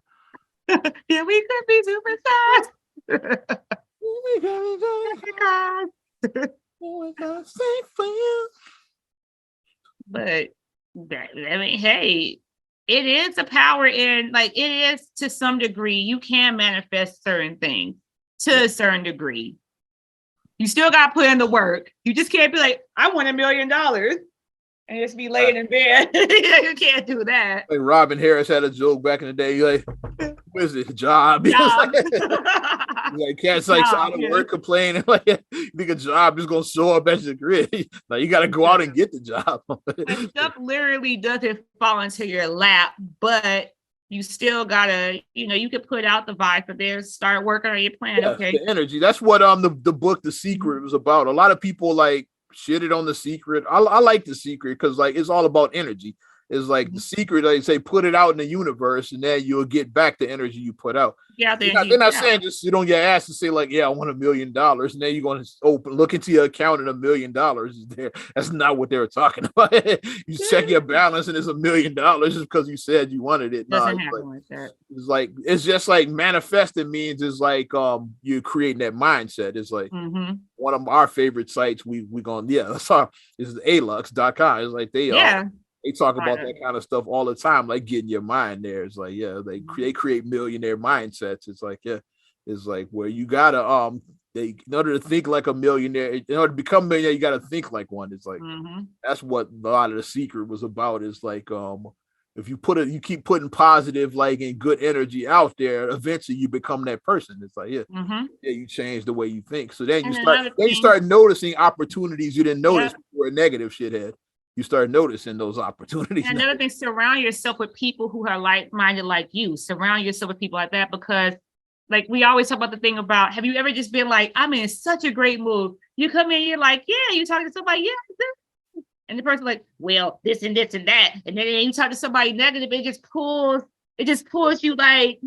Yeah, we could be superstars. But I mean, hey, it is a power in, like, it is to some degree. You can manifest certain things to a certain degree. You still got to put in the work. You just can't be like, I want $1 million and just be laying in bed. You can't do that. Like Robin Harris had a joke back in the day. Like, what is it? Job. Like cats like out of work complaining. Like, you think a job is gonna show up at your grid? Like, you got to go out and get the job. Stuff literally doesn't fall into your lap, but you still gotta, you can put out the vibe for there, start working on your plan. Yeah, okay, the energy. That's what the book The Secret was about. A lot of people like shitted on The Secret. I like The Secret because like it's all about energy. It's like The Secret, like say, put it out in the universe, and then you'll get back the energy you put out. Yeah, they're not saying just sit on your ass and say like, yeah, I want $1 million, and then you're going to look into your account and $1 million is there. That's not what they were talking about. You check your balance and it's $1 million just because you said you wanted it. Doesn't happen like that. It's like it's just like manifesting means it's like you're creating that mindset. It's like one of our favorite sites. We gonna that's our is alux.com. It's like they talk about that kind of stuff all the time, like getting your mind there. It's like, yeah, they create millionaire mindsets. It's like, yeah, it's like where you gotta in order to think like a millionaire, in order to become a millionaire, you gotta think like one. It's like that's what a lot of The Secret was about. Is like if you you keep putting positive, like, and good energy out there, eventually you become that person. It's like, you change the way you think. So then you start noticing opportunities you didn't notice when you were a negative shithead. You start noticing those opportunities. And another thing, surround yourself with people who are like-minded like you. Surround yourself with people like that, because like we always talk about the thing about, have you ever just been like, I'm in such a great mood. You come in, you're like, yeah, you talking to somebody, yeah. And the person like, well, this and this and that. And then you talk to somebody negative, it just pulls you like,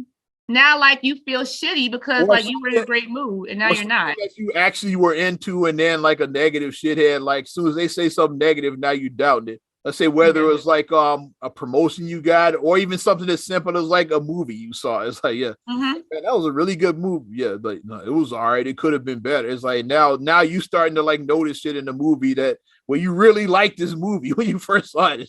now like you feel shitty because like you were in a great mood and now you're not. That you actually were into, and then like a negative shithead, like as soon as they say something negative, now you doubt it. Let's say whether it was like a promotion you got, or even something as simple as like a movie you saw. It's like, yeah, man, that was a really good movie. Yeah, but no, it was all right. It could have been better. It's like now you starting to like notice shit in the movie that well, you really liked this movie when you first saw it.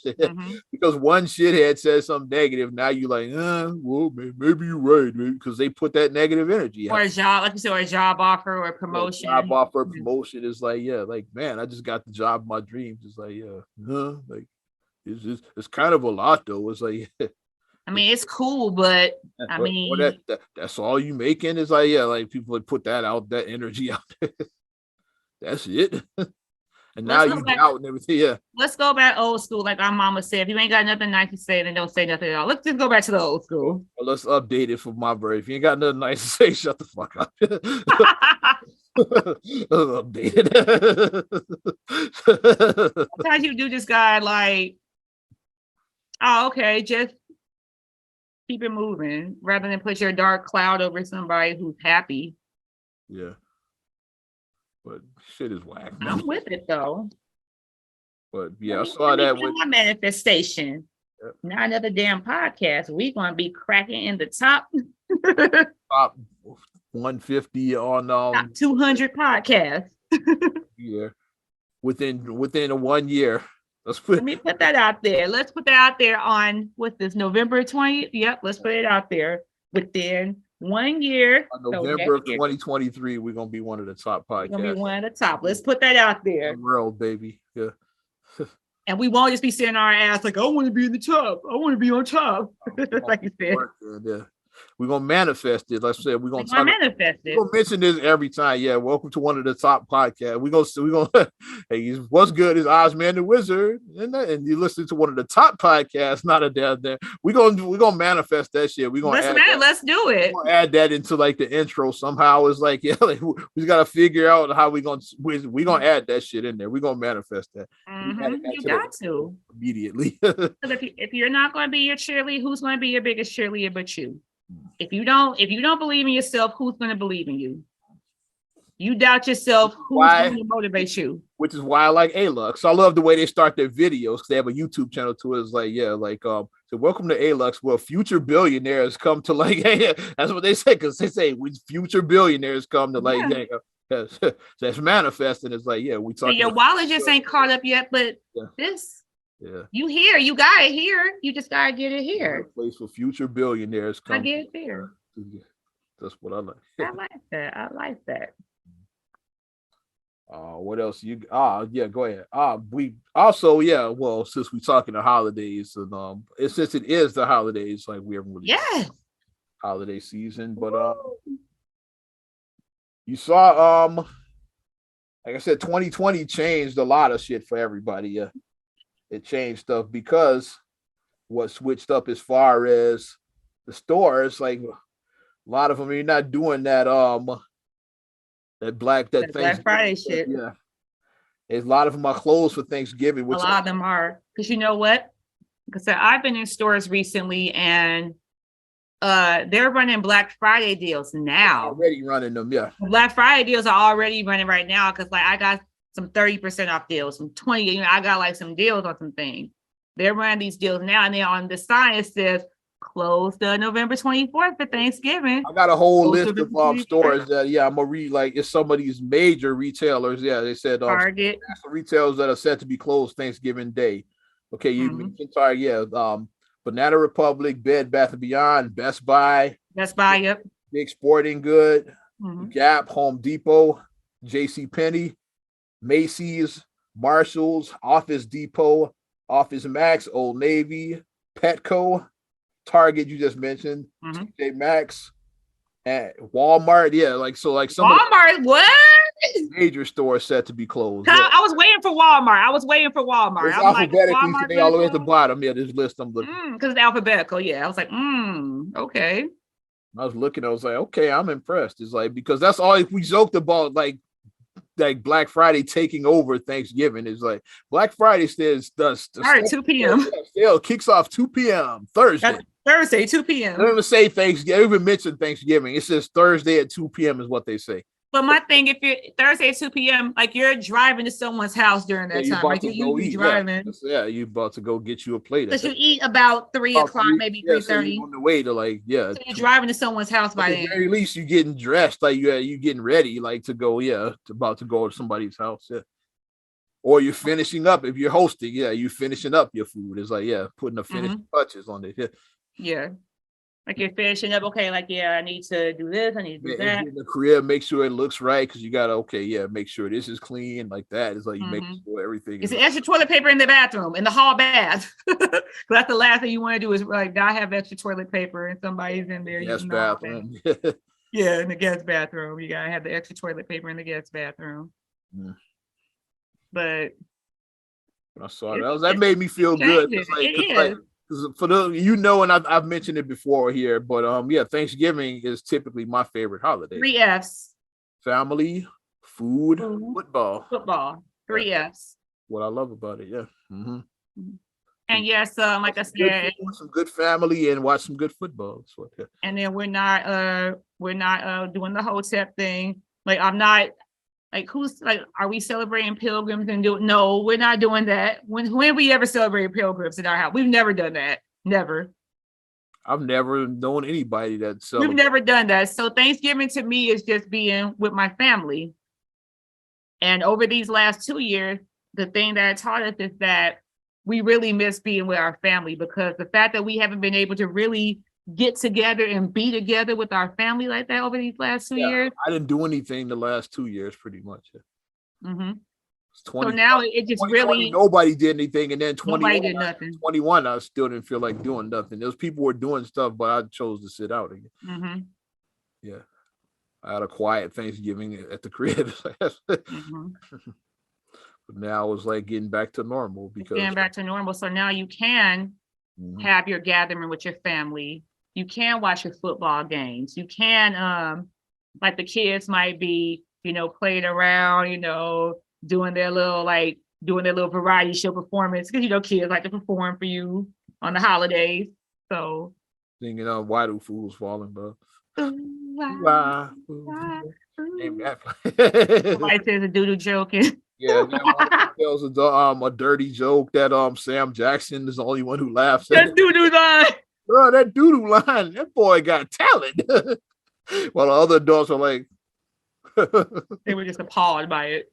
Because one shithead says something negative, now you like, well, maybe you're right, because they put that negative energy out. Or a job, like you said, or a job offer or a promotion. Job offer, promotion is like, yeah, like, man, I just got the job of my dreams. It's like, yeah, like it's kind of a lot though. It's like, I mean, it's cool, but I mean, that's all you making. Is like, yeah, like people would put that out, that energy out there. That's it. And now you doubt and everything. Yeah. Let's go back old school, like our mama said. If you ain't got nothing nice to say, then don't say nothing at all. Let's just go back to the old school. Well, let's update it for my bird. If you ain't got nothing nice to say, shut the fuck up. Update it. Sometimes you do this guy like, oh, okay, just keep it moving rather than put your dark cloud over somebody who's happy. Yeah. But shit is whack. I'm with it though. But yeah, I saw that with my manifestation. Yep. Not another damn podcast. We gonna be cracking in the top 150 on top 200 podcasts. Yeah, within a 1 year. Let me put that out there. Let's put that out there on what's this, November 20th? Yep, let's put it out there within 1 year. November of 2023, we're gonna be one of the top podcasts. We're gonna be one of the top. Let's put that out there. World, baby. Yeah. And we won't just be sitting our ass like, I want to be in the top. I want to be on top. Like you said. Yeah. We're gonna manifest it. Like I said, we're gonna manifest it. We're gonna mention this every time. Yeah, welcome to one of the top podcasts. We're gonna hey, what's good is Ozman the Wizard, and you listen to one of the top podcasts, not a damn there. We're gonna manifest that shit. We're gonna let's do it. We're gonna add that into like the intro somehow. It's like, yeah, like, we gotta figure out how we're gonna add that shit in there. We're gonna manifest that. You got to immediately. if you're not gonna be your cheerleader, who's gonna be your biggest cheerleader but you? If you don't believe in yourself, who's going to believe in you? You doubt yourself, who's going to motivate you? Which is why I like A-Lux. I love the way they start their videos because they have a YouTube channel to it. It's like, yeah, like so welcome to A-Lux. Well, future billionaires come to like, hey, that's what they say, because they say when future billionaires come to like, that's manifesting. It's like, yeah, we talk. Your wallet just ain't caught up yet, but this. Yeah, you got it here. You just gotta get it here. Place for future billionaires. I get it there. That's what I like. I like that. What else? Yeah, go ahead. We also, well, since we're talking the holidays and since it is the holidays, like we haven't really holiday season, but you saw like I said, 2020 changed a lot of shit for everybody. Yeah. It changed stuff because what switched up as far as the stores, like a lot of them, you're not doing that Black Friday shit. Yeah, there's a lot of them are closed for Thanksgiving. A lot of them are, because you know what? Because I've been in stores recently and they're running Black Friday deals now. Already running them, yeah. Black Friday deals are already running right now because like I got some 30% off deals, some 20. I got like some deals on some things. They're running these deals now, and then on the sign it says closed November 24th for Thanksgiving. I got a whole list of stores that I'm gonna read. Like it's some of these major retailers. Yeah, they said Target retailers that are set to be closed Thanksgiving Day. Okay, you mentioned Target. Banana Republic, Bed Bath & Beyond, Best Buy, yep. Big Sporting Good, Gap, Home Depot, JCPenney, Macy's, Marshalls, Office Depot, Office Max, Old Navy, Petco, Target, you just mentioned, TJ Maxx, and Walmart. Yeah, like some Walmart, what? Major stores set to be closed. I was waiting for Walmart. It's alphabetically all the way at the bottom. Yeah, this list I'm looking. Because it's alphabetical. Yeah, I was like, okay. I was looking. I was like, okay, I'm impressed. It's like because that's all we joked about, like Black Friday taking over Thanksgiving. Is like Black Friday does all right, 2 p.m. Sale kicks off 2 p.m. Thursday, 2 p.m. They don't even say Thanksgiving. They even mention Thanksgiving. It says Thursday at 2 p.m. is what they say. But my thing, if you're Thursday at 2 p.m., like you're driving to someone's house during that time, like you're driving. Yeah, you about to go get you a plate. Because you eat about 3 o'clock, maybe 3:30. So on the way to like, So you're driving to someone's house by then. At the very least, you're getting dressed, like you getting ready, like to go, about to go to somebody's house, Or you're finishing up if you're hosting, you finishing up your food. It's like, putting the finishing touches on it. Yeah. Like you're finishing up, okay, like, I need to do this, I need to do that. In the crib, make sure it looks right, because you gotta, make sure this is clean, like that. It's like you make sure everything is extra toilet paper in the bathroom, in the hall bath. That's the last thing you want to do is like not have extra toilet paper and somebody's in there. Guest bathroom. In the guest bathroom. You gotta have the extra toilet paper in the guest bathroom. But I saw that made me feel good. For and I've mentioned it before here, but Thanksgiving is typically my favorite holiday. 3 F's: family, food, football. 3 F's. What I love about it, And yes, like I said, some good family and watch some good football. And then we're not doing the Hotep thing. Like I'm not. Like who's like, are we celebrating pilgrims and no, we're not doing that. When we ever celebrated pilgrims in our house? We've never done that. Never. I've never known anybody that celebrates. We've never done that. So Thanksgiving to me is just being with my family. And over these last 2 years, the thing that taught us is that we really miss being with our family, because the fact that we haven't been able to really get together and be together with our family like that over these last 2 years. I didn't do anything the last 2 years, pretty much. So now it just really nobody did anything, and then nobody did nothing. 21, I still didn't feel like doing nothing. Those people were doing stuff, but I chose to sit out again. Mm-hmm. Yeah, I had a quiet Thanksgiving at the crib. Mm-hmm. But now it's like getting back to normal So now you can have your gathering with your family. You can watch your football games. You can, like the kids might be, playing around, doing their little variety show performance, because kids like to perform for you on the holidays. So singing why do fools fall in love? Name that. Somebody says a doo-doo joke. Yeah, that tells a dirty joke that Sam Jackson is the only one who laughs at. That doo-doo line. Bro, that doo-doo line, that boy got talent. While the other adults are like they were just appalled by it.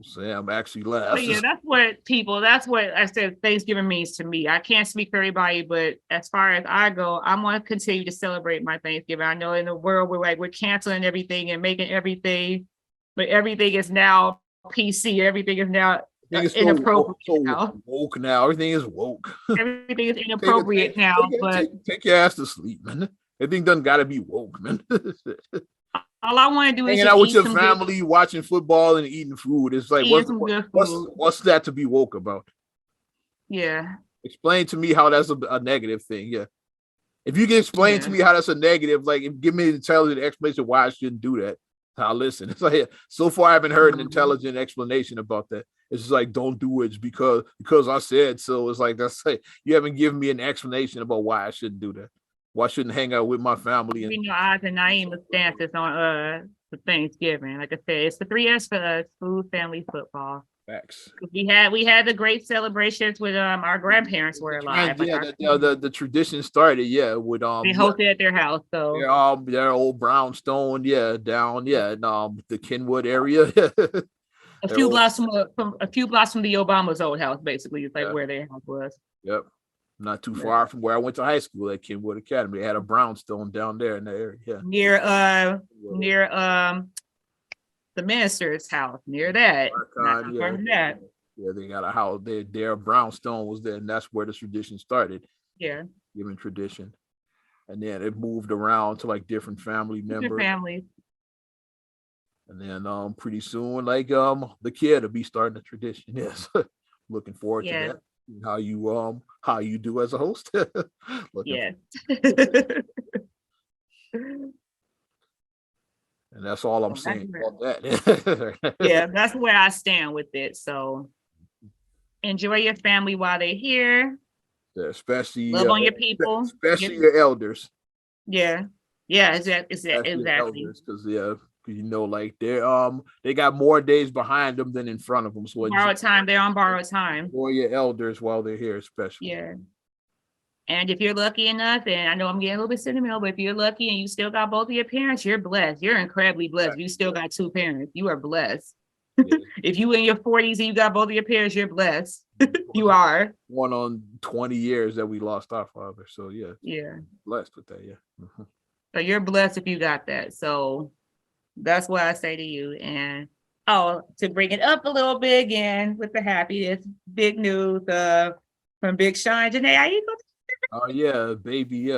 Sam actually laughs. But yeah, that's what I said Thanksgiving means to me. I can't speak for everybody, but as far as I go, I'm going to continue to celebrate my Thanksgiving. I know in the world we're canceling everything and making everything, but everything is now PC. Everything is now inappropriate. So woke now. Everything is woke. Everything is inappropriate now. Take your ass to sleep, man. Everything doesn't got to be woke, man. All I want to do is hanging out with your family, watching football and eating food. It's like, what's that to be woke about? Yeah. Explain to me how that's a negative thing. Yeah. If you can explain to me how that's a negative, like give me an intelligent explanation why I shouldn't do that, I'll listen. It's like, so far I haven't heard an intelligent explanation about that. It's just like, don't do it because I said so. It's like, that's like, you haven't given me an explanation about why I shouldn't do that. Why shouldn't hang out with my family? Oz and Naeem's stances on for Thanksgiving. Like I said, it's the 3S for us: food, family, football. Facts. We had the great celebrations with our grandparents were alive. The tradition started with they hosted at their house. So their old brownstone, down the Kenwood area. a few blocks from the Obama's old house, basically. It's like where their house was. Yep. Not too far from where I went to high school at Kenwood Academy. They had a brownstone down there in the area. Yeah. Near the minister's house, near that. Yeah, they got a house. Their brownstone was there, and that's where the tradition started. Yeah. Given tradition. And then it moved around to like different family members. Families. And then pretty soon, like the kid will be starting the tradition. Yes. Looking forward to that. How you do as a host. Yeah. And that's all I'm saying about that. Yeah, that's where I stand with it. So enjoy your family while they're here. Yeah, especially love on your people, especially your elders. Yeah, exactly. Because like they got more days behind them than in front of them. So borrowed time, they're on borrowed time. For your elders while they're here, especially. Yeah. And if you're lucky enough, and I know I'm getting a little bit sentimental, but if you're lucky and you still got both of your parents, you're blessed. You're incredibly blessed. You still got two parents. You are blessed. Yeah. If you in your 40s and you got both of your parents, you're blessed. You are. One on 20 years that we lost our father. So yeah. Blessed with that, yeah. So you're blessed if you got that. So that's what I say to you. And to bring it up a little bit again with the happiness, big news from Big Sean. Janae, are you going to? Oh yeah, baby,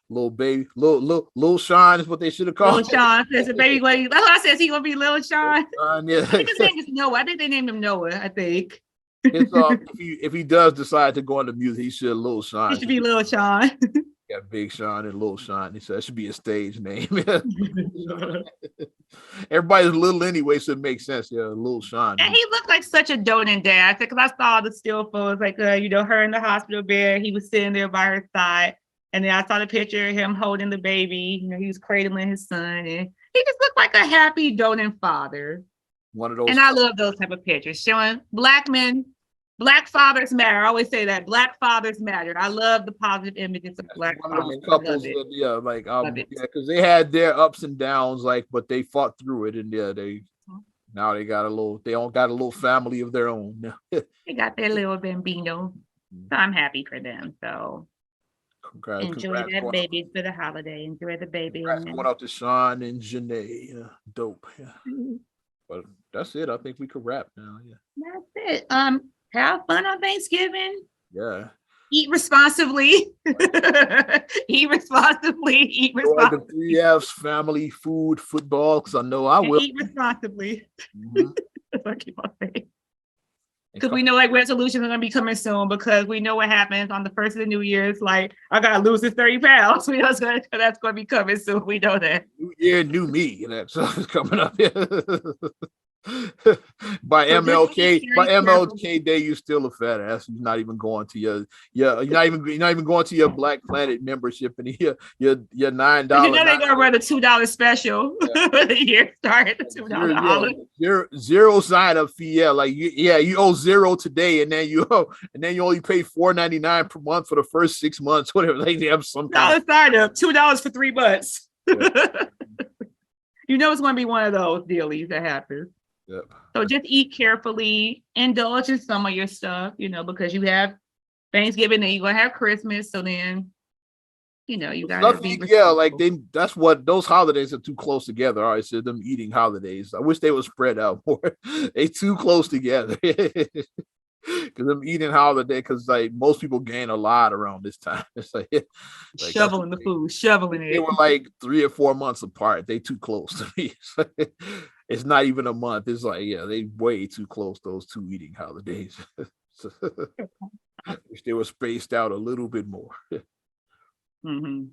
little baby, little Sean is what they should have called. Little Sean says a baby. That's what I said. He gonna be Little Sean. Yeah. I think his name is Noah. I think they named him Noah. I think. If he does decide to go into music, he should Little Sean. He should be Little Sean. Got Big Sean and Little Sean. He said that should be a stage name. Everybody's little anyway, so it makes sense. Yeah, Little Sean. And he looked like such a doting dad. Because I saw the still photos, like her in the hospital bed. He was sitting there by her side, and then I saw the picture of him holding the baby. He was cradling his son, and he just looked like a happy doting father. One of those. And I love those type of pictures showing Black men. Black fathers matter. I always say that Black fathers matter. I love the positive images of Black fathers. Couples, because they had their ups and downs, but they fought through it, and now they got they all got a little family of their own. They got their little bambino, so I'm happy for them. So enjoy that baby for the holiday. Enjoy the baby. Going out to Sean and Janae, dope. Yeah. But that's it. I think we could wrap now. Yeah. That's it. Have fun on Thanksgiving. Yeah. Eat responsibly. Eat responsibly. Eat responsibly. The 3 F's: family, food, football. Because I know I will. Eat responsibly. That's what I keep on saying. Because we know like resolutions are gonna be coming soon because we know what happens on the first of the new year. It's like I gotta lose this 30 pounds. We know that's gonna be coming soon. We know that. New year, new me. That's coming up. By MLK Day, you still a fat ass. You're not even going to you're not even going to your Black Planet membership and your $9. You know they're gonna run a $2 special. The year started $2. Zero sign up fee. Yeah, like you owe $0 today, and then you only pay $4.99 per month for the first 6 months. Whatever they have some kind of sign up. $2 for 3 months. Yeah. You know it's gonna be one of those dealies that happens. Yep. So just eat carefully, indulge in some of your stuff, because you have Thanksgiving and you're gonna have Christmas. So then, you gotta be that's what those holidays are too close together. All right, so them eating holidays. I wish they would spread out more. They too close together. Because I'm eating holiday because like most people gain a lot around this time. It's like shoveling the food, shoveling it. They were like 3 or 4 months apart. They too close to me. It's not even a month. It's like, they way too close, those 2 eating holidays. Wish they were spaced out a little bit more. Mm-hmm.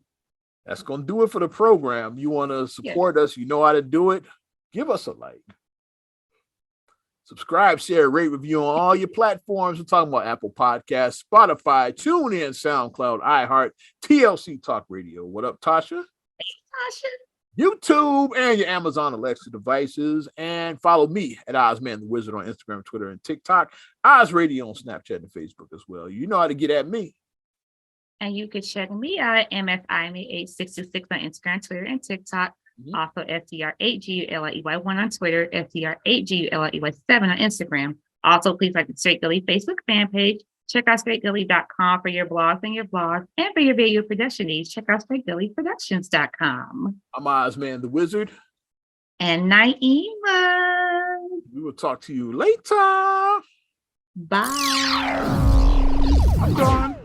That's gonna do it for the program. You want to support us, you know how to do it. Give us a like. Subscribe, share, rate, review on all your platforms. We're talking about Apple Podcasts, Spotify, TuneIn, SoundCloud, iHeart, TLC Talk Radio. What up, Tasha? Hey, Tasha. YouTube and your Amazon Alexa devices. And follow me at Ozman the Wizard on Instagram, Twitter, and TikTok. Oz Radio on Snapchat and Facebook as well. You know how to get at me. And you can check me out at MFIMA8626 on Instagram, Twitter, and TikTok. Mm-hmm. Also, FDR8GULIEY1 on Twitter, FDR8GULIEY7 on Instagram. Also, please like the Straight Gully Facebook fan page. Check out straightgully.com for your blogs and your vlogs. And for your video production needs, check out straightgullyproductions.com. I'm Ozman the Wizard. And Naima. We will talk to you later. Bye. I'm gone.